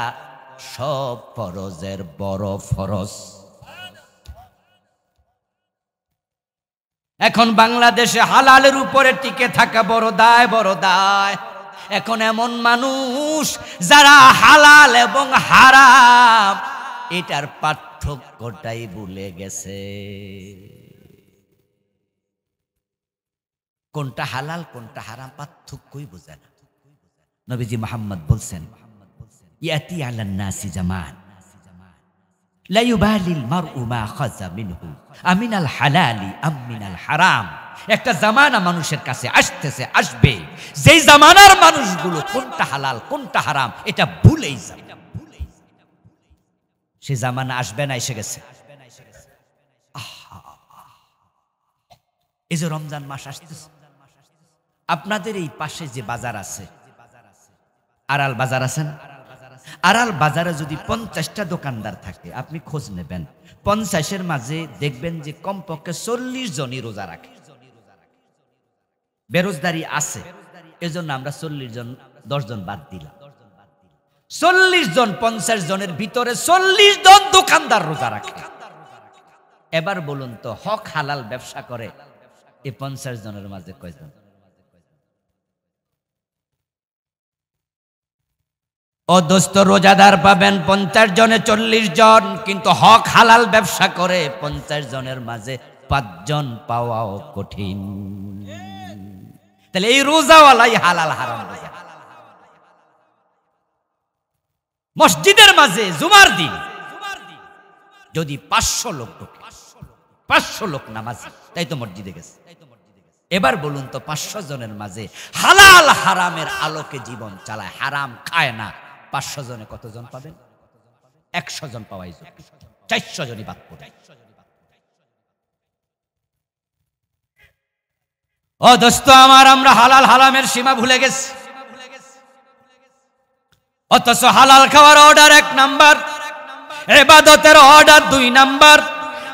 সব ফরজের বড় ফরজ। এখন বাংলাদেশে হালালের উপরে টিকে থাকা বড় দায়, বড় দায়। এখন এমন মানুষ যারা হালাল এবং হারাম এটার পার্থক্যটাই ভুলে গেছে। কোনটা হালাল কোনটা হারাম পার্থক্যই বোঝে না। নবীজি মুহাম্মদ বলছেন, ইয়াতি আলান নাসি জামান লা ইউবালিল মারউ মা খাযা মিনহু আমিনাল হালালি আম মিনাল হারাম। একটা জামানা মানুষের কাছে আসতেছে, আসবে, যেই জামানার মানুষগুলো কোনটা হালাল কোনটা হারাম এটা ভুলেই যাবে। সে জামানা আসবে না, এসে গেছে। এই যে রমজান মাস আসতেছে, আপনাদের এই পাশে যে বাজার আছে, আড়াল বাজার আছেন, আড়াল বাজারে যদি 50টা দোকানদার থাকে, আপনি খোঁজ নেবেন, 50-এর মাঝে দেখবেন যে কমপক্ষে 40 জনই রোজা রাখে। বেরোজগারি আছে, এজন্য আমরা 40 জন, 10 জন বাদ দিলাম। 40 জন, 50 জনের ভিতরে 40 জন দোকানদার রোজা রাখে। এবার বলুন তো, হক হালাল ব্যবসা করে এই 50 জনের মাঝে কয়জন? ও দোস্ত, রোজাদার পাবেন 50 জনে 40 জন, কিন্তু হক হালাল ব্যবসা করে 50 জনের মাঝে 5 জন পাওয়াও কঠিন। তাহলে এই রোজাওয়ালাই হালাল হারাম বোঝে। মসজিদের মাঝে জুমার দিন যদি 500 লোক ঢোকে, 500 লোক নামাজ, তাই তো মসজিদে গেছে। এবার বলুন তো, 500 জনের মাঝে হালাল হারামের আলোকে জীবন চালায়, হারাম খায় না, 500 জনে কতজন পাবেন? 100 জন পাওয়াই যায়, 400 জনই বাদ পড়ে। ও দোস্ত আমার, আমরা হালাল হারামের সীমা ভুলে গেছি। অথচ হালাল খাওয়ার অর্ডার 1 নাম্বার, ইবাদতের অর্ডার 2 নাম্বার।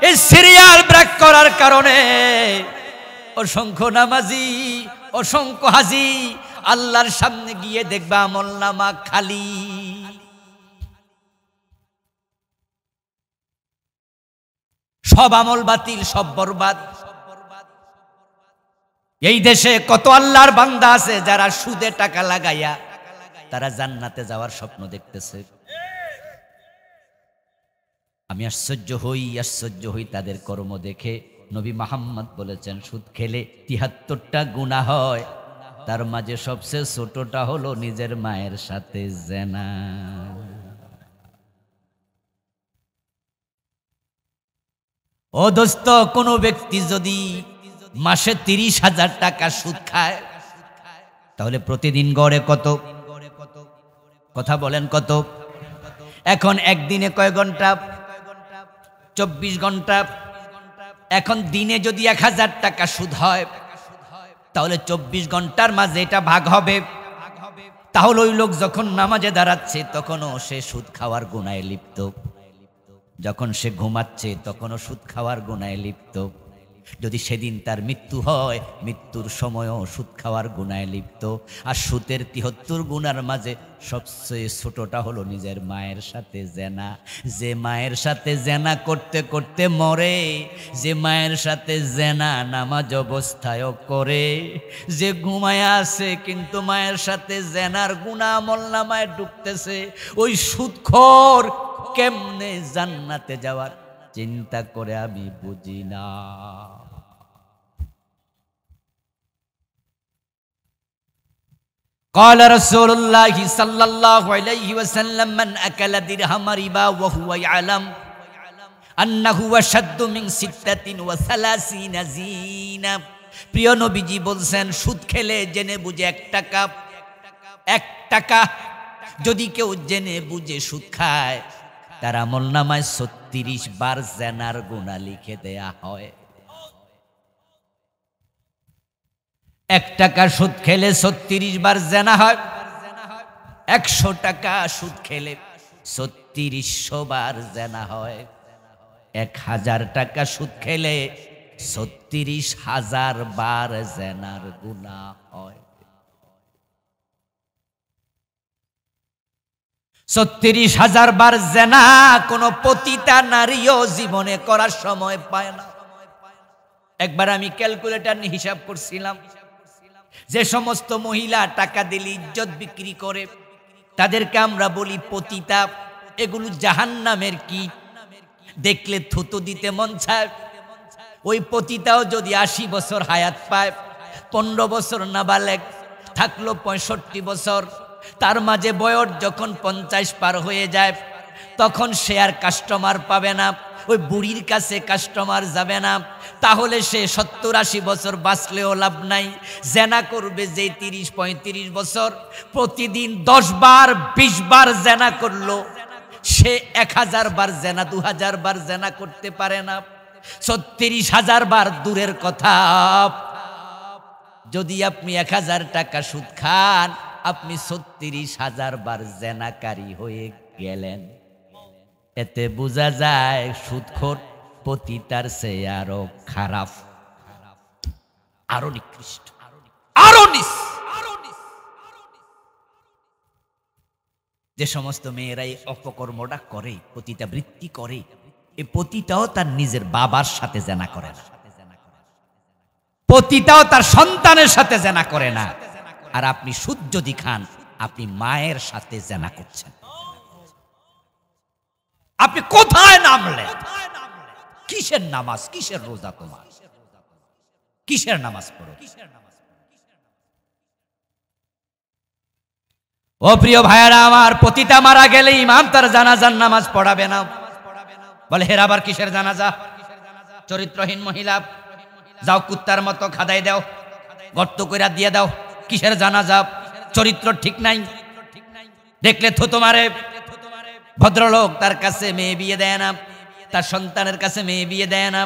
এই সিরিয়াল ব্রেক করার কারণে অসংখ্য নামাজি, অসংখ্য হাজি আল্লাহর সামনে গিয়ে দেখবা আমলনামা খালি। সব আমল বাতিল, সব বরবাদ। এই দেশে কত আল্লাহর বান্দা আছে যারা সুদে টাকা লাগাইয়া তারা জান্নাতে যাওয়ার স্বপ্ন দেখতেছে। আমি আশ্চর্য হই তাদের কর্ম দেখে। নবী মুহাম্মদ বলেছেন, সুদ খেলে 73টা গুনাহ হয়, তার মাঝে সবচেয়ে ছোটটা হলো নিজের মায়ের সাথে জিনা। ও দোস্ত, কোন ব্যক্তি যদি মাসে 30,000 টাকা সুদ খায়, তাহলে প্রতিদিন গড়ে কত? কথা বলেন কত? এখন একদিনে কয় ঘন্টা? 24 ঘন্টা। এখন দিনে যদি 1000 টাকা সুদ হয়, তাহলে 24 ঘন্টার মাঝে এটা ভাগ হবে। তাহলে ওই লোক যখন নামাজে দাঁড়াচ্ছে তখনও সে সুদ খাওয়ার গুনায় লিপ্ত, যখন সে ঘুমাচ্ছে তখনও সুদ খাওয়ার গুনায় লিপ্ত। যদি সেদিন তার মৃত্যু হয়, মৃত্যুর সময়ও সুদ খাওয়ার গুনায় লিপ্ত। আর সুদের 73 গুনার মাঝে সবচেয়ে ছোটটা হলো নিজের মায়ের সাথে জেনা। যে মায়ের সাথে জেনা করতে করতে মরে, যে মায়ের সাথে জেনা নামাজ অবস্থায়ও করে, যে ঘুমায় আছে কিন্তু মায়ের সাথে জেনার গুনাহ আমলনামায় ঢুকতেছে, ওই সুদখোর কেমনে জান্নাতে যাওয়ার চিন্তা করে আমি বুঝি না। قال رسول الله صلى الله عليه وسلم من أكل درهم ربا وهو يعلم أنه أشد من 36 زينة। প্রিয় নবীজি বলছেন, সুদ খেলে জেনে বুঝে 1 টাকা যদি কেউ জেনে বুঝে সুদ খায়, তার আমলনামায় 36 বার জেনার গুনাহ লিখে দেয়া হয়। 1 টাকা সুদ খেলে 36 বার জেনা হয়। 100 টাকা সুদ খেলে 3600 বার জেনা হয়। 1000 টাকা সুদ খেলে 36,000 বার জেনার গুনাহ হয়। 36,000 বার জেনা কোন পতিতা নারীও জীবনে করার সময় পায় না। একবার আমি ক্যালকুলেটর নিয়ে হিসাব করছিলাম, যে সমস্ত মহিলা টাকা দিলে ইজ্জত বিক্রি করে তাদেরকে আমরা বলি পতিতা। এগুলো জাহান্নামের কি দেখলে থুতু দিতে মন চায়। ওই পতিতাও যদি 80 বছর হায়াত পায়, 15 বছর নাবালেগ থাকলো 65 বছর, তার মাঝে বয়স যখন 50 পার হয়ে যায়, তখন সে আর কাস্টমার পাবে না, ওই বুড়ির কাছে কাস্টমার যাবে না। তাহলে সে 70-80 বছর বাঁচলেও লাভ নাই। জেনা করবে যে 30-35 বছর, প্রতিদিন 10 বার 20 বার জেনা করলো, সে 1000 বার জেনা 2000 বার জেনা করতে পারে না। 36,000 বার দূরের কথা। যদি আপনি 1000 টাকা সুদ খান, আপনি 36,000 বার জেনাকারী হয়ে গেলেন। এতে বোঝা যায় সুদখোর পতিতার চেয়ে আরো খারাপ, আরো নিকৃষ্ট, আরো নিচ। যে সমস্ত মেয়েরা এই অপকর্মটা করে, পতিতা বৃত্তি করে, এই পতিতাও তার নিজের বাবার সাথে জেনা করে না, পতিতাও তার সন্তানের সাথে জেনা করে না। আর আপনি সুদ যদি খান, আপনি মায়ের সাথে জেনা করছেন। আপনি কোথায় নামলেন? কিসের নামাজ, কিসের রোজা তোমার? কিসের নামাজ পড়ো? ও প্রিয় ভাইয়েরা আমার, পতিতা মারা গেলে ইমাম তার জানাজার নামাজ পড়াবে না। বলে হের আবার কিসের জানাজা? চরিত্রহীন মহিলা, যাও কুত্তার মতো খাদাই দাও, গর্ত কইরা দিয়ে দাও। কিসের জানাজা? চরিত্র ঠিক নাই, দেখলে থুতু মারে। ভদ্রলোক তার কাছে মেয়ে বিয়ে দেয় না, তার সন্তানের কাছে মেয়ে বিয়ে দেয় না।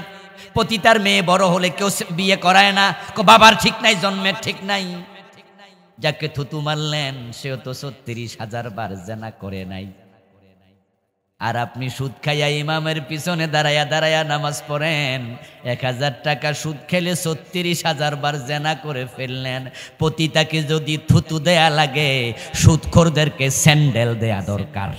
পতিতার মেয়ে বড় হলে কেউ বিয়ে করায় না, বাবার ঠিক নাই, জন্মের ঠিক নাই। যাকে থুতু মারলেন সেও তো 36,000 বার জেনা করে নাই। আর আপনি সুদ খাইয়া ইমামের পিছনে দাঁড়ায়া দাঁড়ায়া নামাজ পড়েন, 1000 টাকা সুদ খেলে 36,000 বার জেনা করে ফেললেন। পতিতাকে যদি থুতু দেয়া লাগে, সুদখোরদেরকে স্যান্ডেল দেয়া দরকার।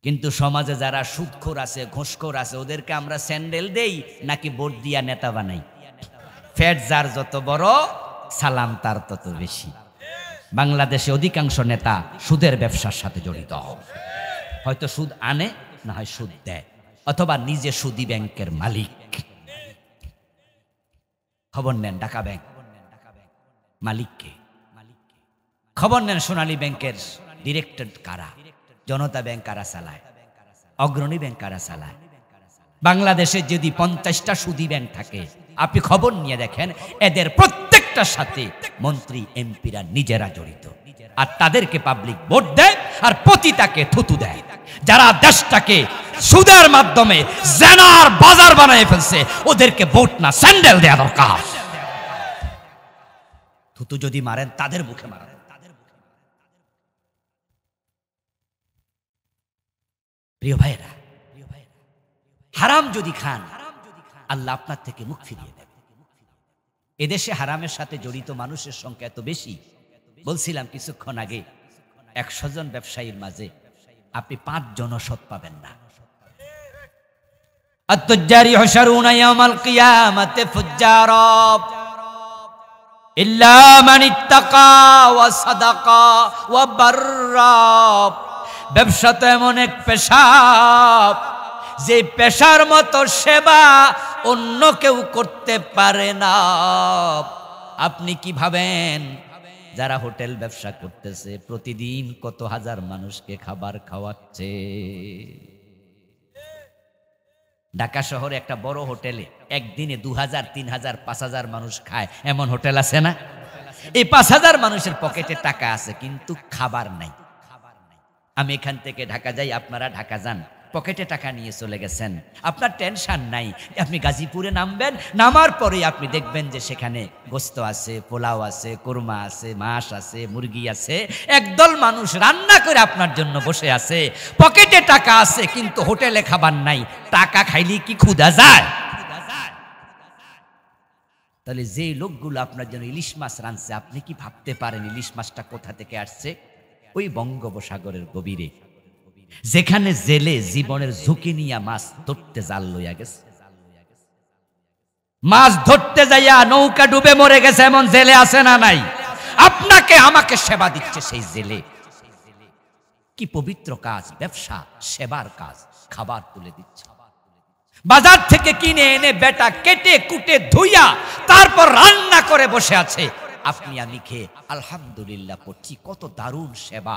কিন্তু সমাজে যারা সুদখোর আছে, ঘুষখোর আছে, ওদেরকে আমরা স্যান্ডেল দেই নাকি ভোট দিয়া নেতা বানাই? ফ্যাট যার যত বড়, সালাম তার তত বেশি। বাংলাদেশে অধিকাংশ নেতা সুদের ব্যবসার সাথে জড়িত, হয়তো সুদ আনে, না হয় সুদ দেয়, অথবা নিজে সুদী ব্যাংকের মালিক। খবর নেন ঢাকা ব্যাংক মালিককে, খবর নেন সোনালী ব্যাংকের ডিরেক্টর কারা, জনতা ব্যাংক কারা চালায়, অগ্রণী ব্যাংক কারা চালায়, বাংলাদেশে যদি 50টা সুদী ব্যাংক থাকে, আপনি খবর নিয়ে দেখেন, এদের প্রত্যেকটার সাথে মন্ত্রী এমপিরা নিজেরা জড়িত, আর তাদেরকে পাবলিক ভোট দেয় আর পতিতাকে থুতু দেয়। যারা দেশটাকে সুদের মাধ্যমে জেনার বাজার বানায় ফেলছে, ওদেরকে ভোট না স্যান্ডেল দেয়া দরকার। থুতু যদি মারেন তাদের মুখে মারেন। প্রিয় ভাইরা, হারাম যদি খান, আল্লাহ আপনার থেকে মুখ ফিরিয়ে দেবে। এদেশে হারামের সাথে জড়িত মানুষের সংখ্যা এত বেশি, বলছিলাম কিছুক্ষণ আগে, 100 জন ব্যবসায়ীর মাঝে আপনি 5 জন সৎ পাবেন না। আত-তুজ্জারি হুশরুনা ইয়াউমাল কিয়ামাতি ফুজ্জারা ইল্লা মান ইত্তাকা ওয়া সাদাকা ওয়া বাররা। ব্যবসা তো এমন এক পেশা, যে পেশার মতো সেবা অন্য কেউ করতে পারে না। আপনি কি ভাবেন, যারা হোটেল ব্যবসা করতেছে প্রতিদিন কত হাজার মানুষকে খাবার খাওয়াচ্ছে? ঢাকা শহরে একটা বড় হোটেলে একদিনে 2000, 3000, 5000 মানুষ খায়, এমন হোটেল আছে না? এই 5000 মানুষের পকেটে টাকা আছে, কিন্তু খাবার নাই। আমি এখান থেকে ঢাকা যাই, আপনারা ঢাকা যান, পকেটে টাকা নিয়ে চলে গেছেন, আপনার টেনশন নাই। আপনি গাজীপুরে নামবেন, নামার পরে আপনি দেখবেন যে সেখানে গোস্ত আছে, পোলাও আছে, কোরমা আছে, মাছ আছে, মুরগি আছে, একদল মানুষ রান্না করে আপনার জন্য বসে আছে, পকেটে টাকা আছে, কিন্তু হোটেলে খাবার নাই। টাকা খাইলে কি ক্ষুধা যায়? তাহলে যে লোকগুলো আপনার জন্য ইলিশ মাছ রাঁধছে, আপনি কি ভাবতে পারেন ইলিশ মাছটা কোথা থেকে আসছে? ওই বঙ্গোপসাগরের গভীরে, যেখানে জেলে জীবনের ঝুঁকি নিয়ে মাছ ধরতে জাল লইয়া গেছে, মাছ ধরতে যাইয়া নৌকা ডুবে মরে গেছে, এমন জেলে আছে না নাই? আপনাকে আমাকে সেবা দিচ্ছে সেই জেলে। কি পবিত্র কাজ, ব্যবসা সেবার কাজ, খাবার তুলে দিচ্ছে। বাজার থেকে কিনে এনে বেটা কেটে কুটে ধুইয়া তারপর রান্না করে বসে আছে, আপনি আমি খেয়ে আলহামদুলিল্লাহ করছি। কত দারুণ সেবা।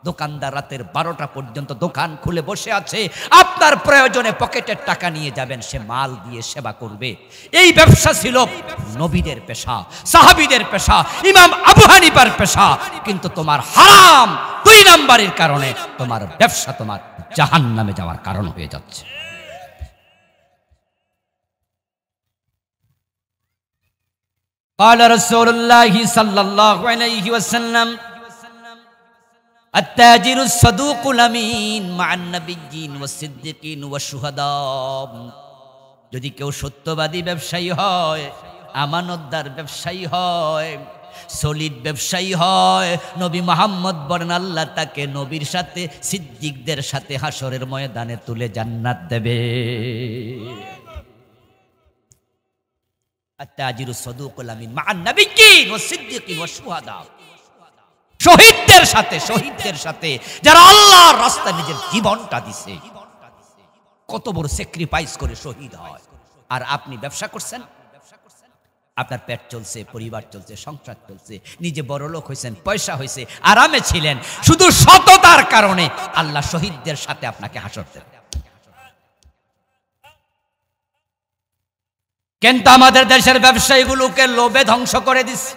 দোকানদার রাতের 12টা পর্যন্ত দোকান খুলে বসে আছে, আপনার প্রয়োজনে পকেটের টাকা নিয়ে যাবেন, সে মাল দিয়ে সেবা করবে। এই ব্যবসা ছিল নবীদের পেশা, সাহাবীদের পেশা, ইমাম আবু হানিফার পেশা। কিন্তু তোমার হারাম 2 নাম্বারের কারণে তোমার ব্যবসা তোমার জাহান্নামে যাওয়ার কারণ হয়ে যাচ্ছে। قال رسول الله صلى الله عليه وسلم التاجر الصدوق الامين مع النبيين والصديقين والشهداء। যদি কেউ সত্যবাদী ব্যবসায়ী হয়, আমানতদার ব্যবসায়ী হয়, সলিড ব্যবসায়ী হয়, নবী মুহাম্মদ বলেন আল্লাহ তাকে নবীর সাথে, সিদ্দিকদের সাথে হাসরের ময়দানে তুলে জান্নাত দেবে। শহীদদের সাথে, শহীদদের সাথে যারা আল্লাহর রাস্তায় নিজের জীবনটা দিছে, কত বড় স্যাক্রিফাইস করে শহীদ হয়। আর আপনি ব্যবসা করছেন, আপনার পেট চলছে, পরিবার চলছে, সংসার চলছে, নিজে বড় লোক হয়েছেন, পয়সা হয়েছে, আরামে ছিলেন, শুধু সততার কারণে আল্লাহ শহীদদের সাথে আপনাকে হাসর দেন। কিন্তু আমাদের দেশের ব্যবসায়ীগুলোকে লোভে ধ্বংস করে দিচ্ছে।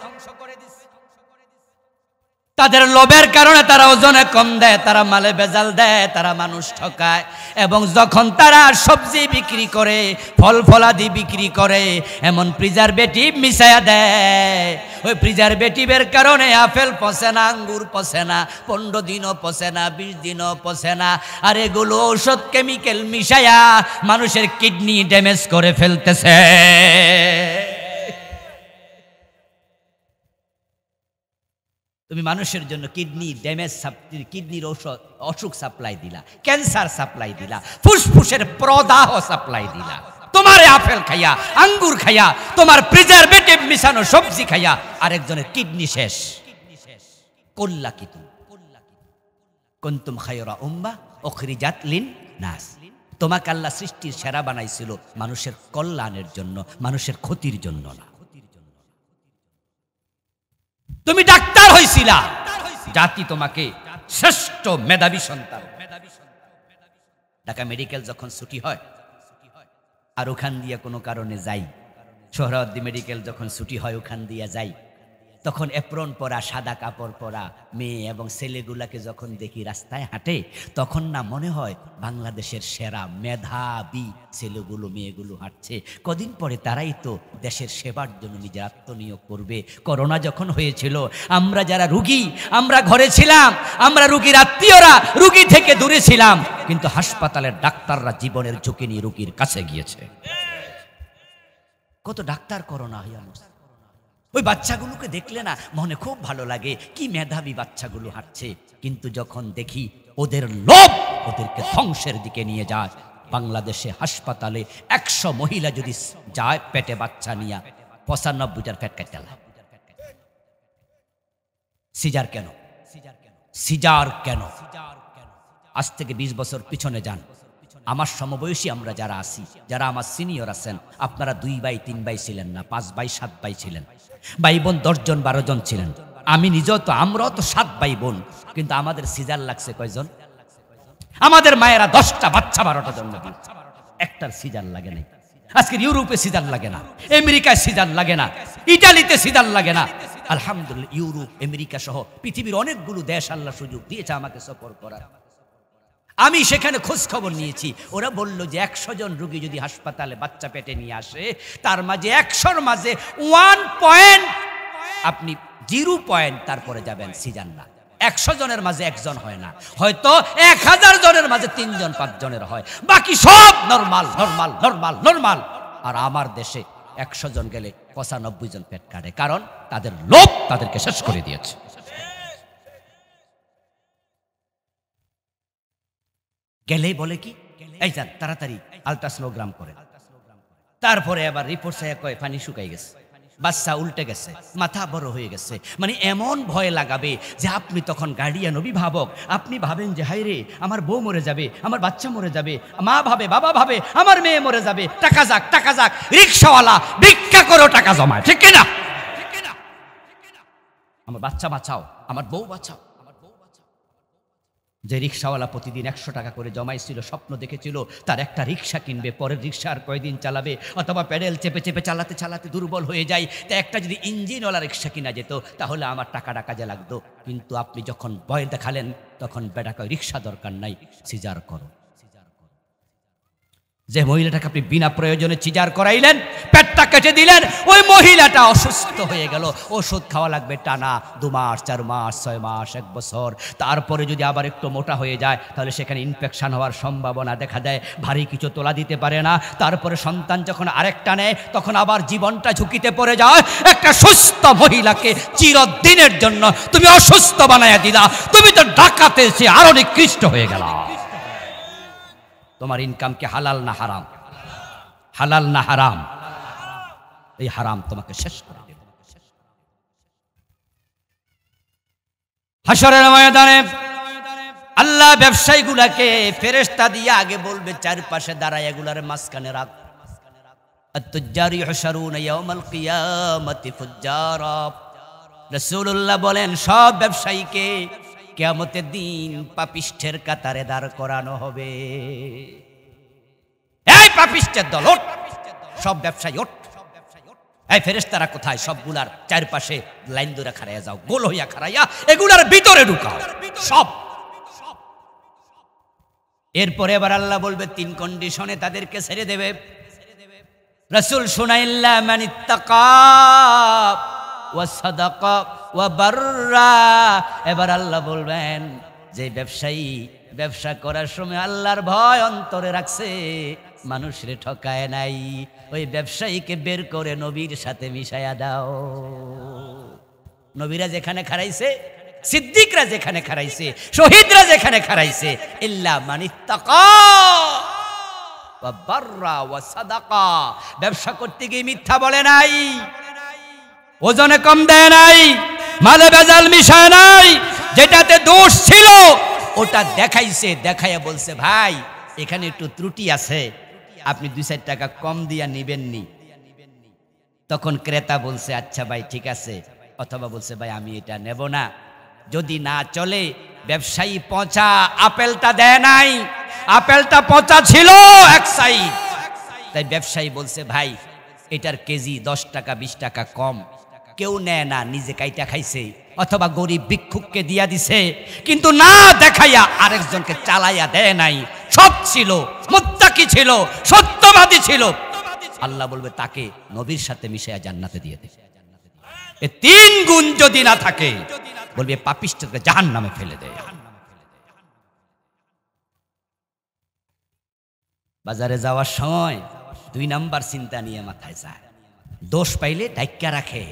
তাদের লোভের কারণে তারা ওজনে কম দেয়, তারা মালে ভেজাল দেয়, তারা মানুষ ঠকায়। এবং যখন তারা সবজি বিক্রি করে, ফল ফলাদি বিক্রি করে, এমন প্রিজারভেটিভ মিশায়া দেয়, ওই প্রিজারভেটিভের কারণে আপেল পচে না, আঙ্গুর পচে না, 15 দিনও পচে না, 20 দিনও পচে না। আর এগুলো ঔষধ কেমিক্যাল মিশায়া মানুষের কিডনি ড্যামেজ করে ফেলতেছে। তুমি মানুষের জন্য কিডনি ড্যামেজ, কিডনির অসুখ সাপ্লাই দিলা, ক্যান্সার সাপ্লাই দিলা, ফুসফুসের প্রদাহ সাপ্লাই দিলা। তোমার আপেল খাইয়া, আঙ্গুর খাইয়া, তোমার প্রিজারভেটিভ মিশানো সবজি খাইয়া আরেকজনের কিডনি শেষ করলা কি তুমি? কুনতুম খায়রা উম্মাহ উখরিজাত লিন-নাস। তোমাকে আল্লাহ সৃষ্টির সেরা বানাইছিল মানুষের কল্যাণের জন্য, মানুষের ক্ষতির জন্য না। তুমি ডাক্তার হইছিলা, জাতি তোমাকে শ্রেষ্ঠ মেধাবী সন্তান। ঢাকা মেডিকেল যখন ছুটি হয়, আর ওখান দিয়ে কোনো কারণে যাই, সোহরাওয়ার্দী মেডিকেল যখন ছুটি হয় ওখান দিয়ে যাই, তখন এপ্রন পরা সাদা কাপড় পরা মেয়ে এবং ছেলেগুলাকে যখন দেখি রাস্তায় হাঁটে, তখন না মনে হয় বাংলাদেশের সেরা মেধাবী ছেলেগুলো মেয়েগুলো হাঁটছে। কদিন পরে তারাই তো দেশের সেবার জন্য নিজের আত্মনিয়োগ করবে। করোনা যখন হয়েছিল, আমরা যারা রুগী, আমরা ঘরে ছিলাম, আমরা রুগীর আত্মীয়রা রুগী থেকে দূরে ছিলাম, কিন্তু হাসপাতালের ডাক্তাররা জীবনের ঝুঁকি নিয়ে রুগীর কাছে গিয়েছে। কত ডাক্তার করোনা হইয়া মরছে। ওই বাচ্চাগুলোকে দেখলে না মনে খুব ভালো লাগে, কি মেধাবী বাচ্চাগুলো হাঁটছে। কিন্তু যখন দেখি ওদের লোভ ওদেরকে ধ্বংসের দিকে নিয়ে যায়। বাংলাদেশে হাসপাতালে 100 মহিলা যদি যায় পেটে বাচ্চা নিয়ে, 95টার পেট কেটে দেয়। সিজার কেন? সিজার কেন? আজ থেকে 20 বছর পিছনে যান, আমার সমবয়সী আমরা যারা আছি, যারা আমার সিনিয়র আছেন, আপনারা 2 ভাই 3 ভাই ছিলেন না, 5 ভাই 7 ভাই ছিলেন, ভাই বোন 10 জন 12 জন ছিলেন। আমি নিজেও তো, আমরাও তো 7 ভাই বোন, কিন্তু আমাদের সিজার লাগছে কয়জন? আমাদের মায়েরা 10টা বাচ্চা 12টা জন্ম দিয়েছে, একটার সিজার লাগে নাই। আজকের ইউরোপে সিজার লাগে না, আমেরিকায় সিজার লাগে না, ইটালিতে সিজার লাগে না। আলহামদুলিল্লাহ, ইউরোপ আমেরিকা সহ পৃথিবীর অনেকগুলো দেশ আল্লাহ সুযোগ দিয়েছে আমাকে সফর করার। আমি সেখানে খোঁজ খবর নিয়েছি, ওরা বলল যে 100 জন রোগী যদি হাসপাতালে বাচ্চা পেটে নিয়ে আসে, তার মাঝে 100-র মাঝে 1 পয়েন্ট, আপনি 0 পয়েন্ট তারপরে যাবেন সিজার না। 100 জনের মাঝে 1 জন হয় না, হয়তো 1000 জনের মাঝে 3 জন 5 জনের হয়, বাকি সব নরমাল নরমাল নরমাল নরমাল। আর আমার দেশে 100 জন গেলে 95 জন পেট কাটে, কারণ তাদের লোভ তাদেরকে শেষ করে দিয়েছে। গেলেই বলে কি, এই যান তাড়াতাড়ি আলট্রাসোনোগ্রাম করে। তারপরে আবার রিপোর্ট চাই কয় পানি শুকাই গেছে, বাচ্চা উল্টে গেছে, মাথা বড় হয়ে গেছে। মানে এমন ভয় লাগাবে যে আপনি তখন গার্ডিয়ান, অভিভাবক, আপনি ভাবেন যে হায় রে আমার বউ মরে যাবে, আমার বাচ্চা মরে যাবে, মা ভাবে, বাবা ভাবে আমার মেয়ে মরে যাবে, টাকা যাক টাকা যাক, রিক্সাওয়ালা ভিক্ষা করো টাকা জমায়, ঠিক কিনা? আমার বাচ্চা বাঁচাও, আমার বউ বাঁচাও। যে রিক্সাওয়ালা প্রতিদিন 100 টাকা করে জমাইছিল, স্বপ্ন দেখেছিল তার একটা রিক্সা কিনবে, পরের রিক্সা আর কয়দিন চালাবে, অথবা প্যাডেল চেপে চেপে চালাতে চালাতে দুর্বল হয়ে যায়, তা একটা যদি ইঞ্জিনওয়ালা রিক্সা কিনা যেত তাহলে আমার টাকাটা কাজে লাগতো। কিন্তু আপনি যখন ভয় দেখালেন, তখন বেটা কয় রিক্সা দরকার নাই, সিজার করো। যে মহিলাটাকে আপনি বিনা প্রয়োজনে সিজার করাইলেন, পেটটা কেটে দিলেন, ওই মহিলাটা অসুস্থ হয়ে গেল, ওষুধ খাওয়া লাগবে টানা 2 মাস 4 মাস 6 মাস 1 বছর। তারপরে যদি আবার একটু মোটা হয়ে যায়, তাহলে সেখানে ইনফেকশন হওয়ার সম্ভাবনা দেখা দেয়, ভারী কিছু তোলা দিতে পারে না। তারপরে সন্তান যখন আরেকটা নেয়, তখন আবার জীবনটা ঝুঁকিতে পড়ে যায়। একটা সুস্থ মহিলাকে চিরদিনের জন্য তুমি অসুস্থ বানাইয়া দিলা, তুমি তো ডাকাতে এসে আরো নিকৃষ্ট হয়ে গেলা। তোমার ইনকাম কি হালাল না হারাম? হালাল না হারাম? এই হারাম তোমাকে শেষ করে দেবে। হাসরের ময়দানে আল্লাহ ব্যবসায়ীগুলাকে ফেরেশতা দিয়ে আগে বলবে, চারপাশে দাঁড়ায় এগুলার মাঝখানে রাখ। আত-তুজ্জারু ইহশারুনা ইয়াওমাল কিয়ামাতি ফুজ্জারা। রাসূলুল্লাহ বলেন, সব ব্যবসায়ীকে কিয়ামতের দিন পাপিষ্ঠের কাতারে দাঁড় করানো হবে। এই পাপিষ্ঠের দল ওঠ, সব ব্যবসায়ী ওঠ। এই ফেরেশতারা কোথায়? সবগুলার চারপাশে লাইন ধরে খাড়াইয়া যাও, গোল হইয়া খাড়াইয়া এগুলার ভিতরে ঢুকাও সব। এরপরে এবার আল্লাহ বলবে 3 কন্ডিশনে তাদেরকে ছেড়ে দেবে। রাসূল শুনাইল্লা মানিত্তাকা ওয়া সাদাকা ওয়া বাররা। এবার আল্লাহ বলবেন, যে ব্যবসায়ী ব্যবসা করার সময় আল্লাহর ভয় অন্তরে রাখছে, মানুষরে ঠকায় নাই, ওই ব্যবসায়ীকে বের করে নবীর সাথে মিশাইয়া দাও। নবীরা যেখানে খাড়াইছে, সিদ্দিকরা যেখানে খাড়াইছে, শহীদরা যেখানে খাড়াইছে, ইল্লা মানিত্তাকা ওয়া বাররা ওয়া সাদাকা। ব্যবসা করতে গিয়ে মিথ্যা বলে নাই, ওজনে কম দেয় নাই, মালে ভেজাল মিশায় নাই, যেটাতে দোষ ছিল ওটা দেখাইছে, দেখাইয়া বলছে ভাই এখানে একটু ত্রুটি আছে, আপনি 2-4 টাকা কম দিয়া নিবেননি। তখন ক্রেতা বলছে আচ্ছা ভাই ঠিক আছে, অথবা বলছে ভাই আমি এটা নেব না। যদি না চলে, ব্যবসায়ী পচা আপেলটা দেয় নাই, আপেলটা পচা ছিল এক সাইড, তাই ব্যবসায়ী বলছে, ভাই এটার কেজি 10 টাকা 20 টাকা কম, কেউ নেয় না, নিজে কাইটা খাইছে অথবা গরিব ভিক্ষুককে দিয়া দিছে, কিন্তু না দেখাইয়া আরেকজনকে চালাইয়া দেয় নাই। সৎ ছিল, মুত্তাকি ছিল, সত্যবাদী ছিল। আল্লাহ বলবে তাকে নবীর সাথে মিশাইয়া জান্নাতে দিয়ে দেবে। এই 3 গুণ যদি না থাকে বলবে পাপিষ্ঠকে জাহান্নামে ফেলে দেয়। বাজারে যাওয়ার সময় 2 নাম্বার চিন্তা নিয়ে মাথায় যায়, দোষ পাইলে ঢাইক্কা রাখে।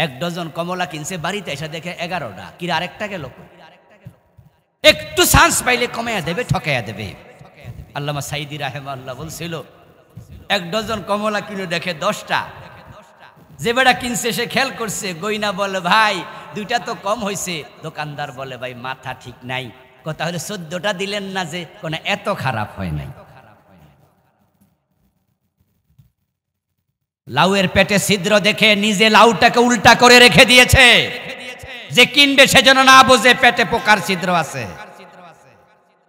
1 ডজন কমলা কিনছে, বাড়িতে এসে দেখে 11টা, কি আরেকটা গেল। একটু চান্স পাইলে কমাইয়া দেবে, ঠকাইয়া দেবে। আল্লামা সাইদি রাহিমাহুল্লাহ বলছিল, 1 ডজন কমলা কিনে দেখে 10টা, যে বেটা কিনছে সে খেয়াল করছে, গইনা বলে ভাই 2টা তো কম হয়েছে। দোকানদার বলে ভাই মাথা ঠিক নাই, কথা হলে 14টা দিলেন না, যে কোন এত খারাপ হয় নাই। লাউয়ের পেটে ছিদ্র দেখে নিজে লাউটাকে উল্টা করে রেখে দিয়েছে, যে কিনবে সেজন্য না বোঝে পেটে পোকার ছিদ্র আছে।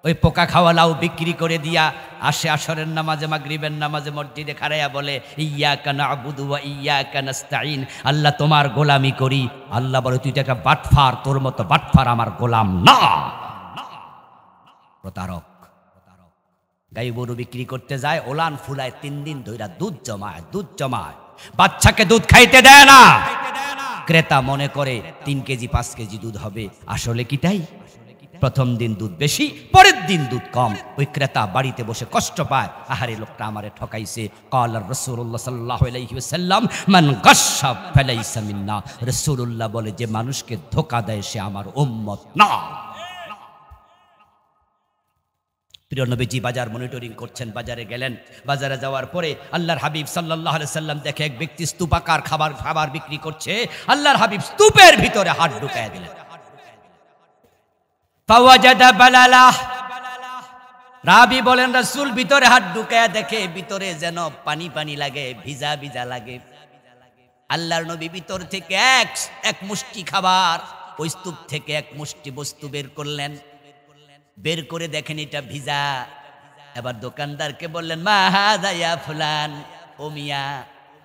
ওই পোকা খাওয়া লাউ বিক্রি করে দিয়া আসে আসরের নামাজে, মাগরিবের নামাজে মসজিদে খাড়াইয়া বলে, ইয়্যাকা না'বুদু ওয়া ইয়্যাকা নাস্তাঈন, আল্লাহ তোমার গোলামি করি। আল্লাহ বলে তুই টাকা বাটফার, তোর মতো বাটফার আমার গোলাম না। প্রতারক গাই গরু বিক্রি করতে যায়, ওলান ফুলায় 3 দিন ধইরা দুধ জমায়, বাচ্চাকে দুধ খাইতে দেয় না। ক্রেতা মনে করে 3 কেজি 5 কেজি দুধ হবে, আসলে কি তাই? প্রথম দিন দুধ বেশি, পরের দিন দুধ কম। ওই ক্রেতা বাড়িতে বসে কষ্ট পায়, আহারে লোকটা আমারে ঠকাইছে। ক্বালা রাসূলুল্লাহ সাল্লাল্লাহু আলাইহি ওয়াসাল্লাম মান গাশশা ফালাইসা মিন্না, রাসূলুল্লাহ বলে যে মানুষকে ধোঁকা দেয় সে আমার উম্মত না। প্রিয় নবীজি বাজার মনিটরিং করছেন, বাজারে গেলেন। বাজারে যাওয়ার পরে আল্লাহর হাবিব সাল্লাল্লাহু আলাইহি সাল্লাম দেখে এক ব্যক্তি স্তূপাকার খাবার বিক্রি করছে। আল্লাহর হাবিব স্তূপের ভিতরে হাত ঢুকায় দিলেন। ফাওয়াজাদা বালালাহ, রাবি বলেন রাসূল ভিতরে হাত ঢুকায় দেখে ভিতরে যেন পানি পানি লাগে, ভিজা ভিজা লাগে। আল্লাহর নবী ভিতর থেকে এক মুষ্টি খাবার, ওই স্তূপ থেকে এক মুষ্টি বস্তু বের করলেন। বের করে দেখেন এটা ভিজা। এবার দোকানদারকে বললেন, মা হাযা ইয়া ফুলান, ও মিয়া,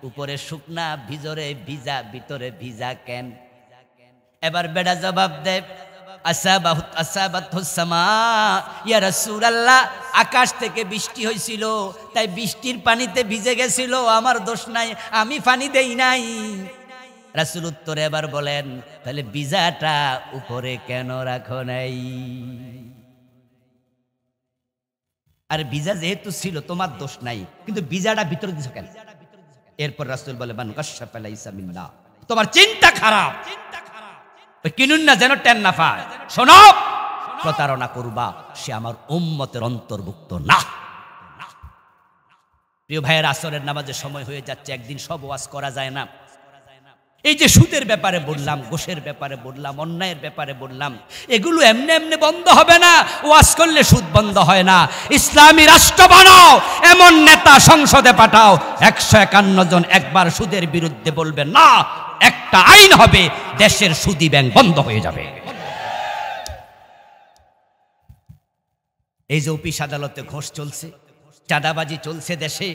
উপরে শুকনা ভিতরে ভিজা, ভিতরে ভিজা কেন? এবার বেটা জবাব দেয়, আসাবাতুস সামা ইয়া রাসূলুল্লাহ, আকাশ থেকে বৃষ্টি হয়েছিল, তাই বৃষ্টির পানিতে ভিজে গেছিল, আমার দোষ নাই, আমি পানি দেই নাই। রাসূল উত্তরে এবার বলেন, তাহলে ভিজাটা উপরে কেন রাখো নাই? আর ভিজা যেহেতু ছিল তোমার দোষ নাই, কিন্তু ভিজাটা ভিতরে দিছো কেন? এরপর রাসূল বলে, মান গাশশা ফালাইসা মিন্না, তোমার চিন্তা খারাপ, কিনুন না যেন টেন না পায়। শোনো, প্রতারণা করবা সে আমার উম্মতের অন্তর্ভুক্ত না। প্রিয় ভাইয়ের, আসরের নামাজের সময় হয়ে যাচ্ছে, একদিন সব ওয়াজ করা যায় না। এই যে সুদের ব্যাপারে বললাম, ঘুষের ব্যাপারে বললাম, অন্যায়ের ব্যাপারে বললাম, এগুলো এমনি এমনি বন্ধ হবে না। ওয়াজ করলে সুদ বন্ধ হয় না। ইসলামী রাষ্ট্র বানাও, এমন নেতা সংসদে পাঠাও 151 জন একবার সুদের বিরুদ্ধে বলবে না, একটা আইন হবে, দেশের সুদী ব্যাংক বন্ধ হয়ে যাবে। এই যে অফিস আদালতে ঘোষ চলছে, চাঁদাবাজি চলছে দেশে,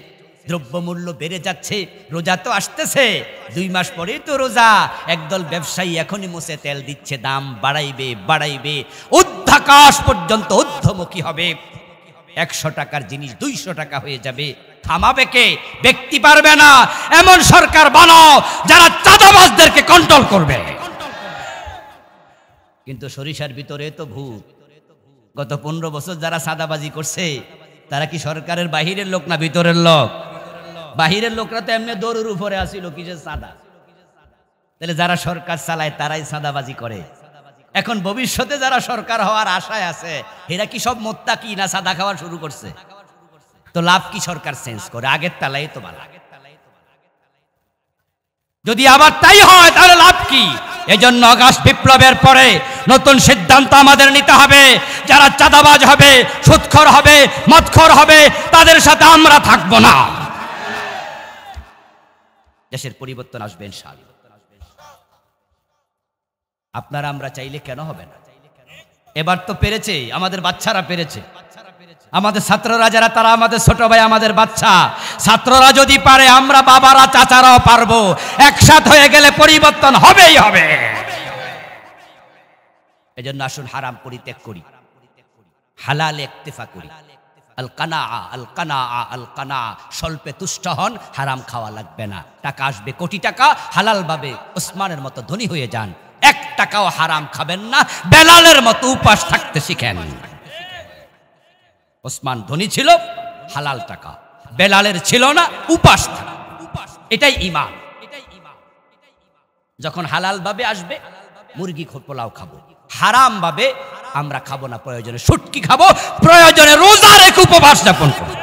দ্রব্যমূল্য বেড়ে যাচ্ছে, রোজা তো আসতেছে, 2 মাস পরেই তো রোজা। একদল ব্যবসায়ী এখনই মুছে তেল দিচ্ছে, দাম বাড়াইবে, ঊর্ধ্বাকাশ পর্যন্ত ঊর্ধ্বমুখী হবে। 100 টাকার জিনিস 200 টাকা হয়ে যাবে। থামাবে কে? ব্যক্তি পারবে না। এমন সরকার বানাও যারা চাঁদাবাজদেরকে কন্ট্রোল করবে। কিন্তু সরিষার ভিতরে তো ভূত। গত 15 বছর যারা চাঁদাবাজি করছে, তারা কি সরকারের বাহিরের লোক না ভিতরের লোক? বাহিরের লোকরা তো এমনি দৌড়ের উপরে আসিল, কিসের চাঁদা? তাহলে যারা সরকার চালায় তারাই চাঁদাবাজি করে। এখন ভবিষ্যতে যারা সরকার হওয়ার আশায় আছে, এরা কি সব মোত্তাকি না চাঁদা খাওয়া শুরু করছে? তো লাভ কি সরকার চেঞ্জ করে? আগের তালাই তো ভালো। যদি আবার তাই হয় তাহলে লাভ কি? এজন্য আগস্ট বিপ্লবের পরে নতুন সিদ্ধান্ত আমাদের নিতে হবে। যারা চাঁদাবাজ হবে, সুদখোর হবে, মদখোর হবে, তাদের সাথে আমরা থাকব না। দেশের পরিবর্তন আসবে ইনশাআল্লাহ। আপনারা আমরা চাইলে কেন হবে না? এবার তো পেরেছে, আমাদের বাচ্চারা পেরেছে, আমাদের ছাত্ররা যারা তারা আমাদের ছোট ভাই, আমাদের বাচ্চা। ছাত্ররা যদি পারে, আমরা বাবারা চাচারাও পারবো। একসাথ হয়ে গেলে পরিবর্তন হবেই হবে। এজন্য আসুন হারাম পরিত্যাগ করি, হালালে ইক্তেফা করি। আল কানা আল কানা আল কানা, স্বল্পে তুষ্ট হন, হারাম খাওয়া লাগবে না। টাকা আসবে কোটি টাকা, হালাল ভাবে ওসমানের মতো ধনী হয়ে যান। 1 টাকাও হারাম খাবেন না, বেলালের মতো উপাস থাকতে শিখেন। ওসমান ধনী ছিল, হালাল টাকা। বেলালের ছিল না, উপাস থাকা। এটাই ঈমান। যখন হালাল ভাবে আসবে, মুরগি পোলাও খাবো। হারাম ভাবে আমরা খাবো না, প্রয়োজনে শুটকি খাবো, প্রয়োজনে রোজা রেখে উপবাস যাপন করবো।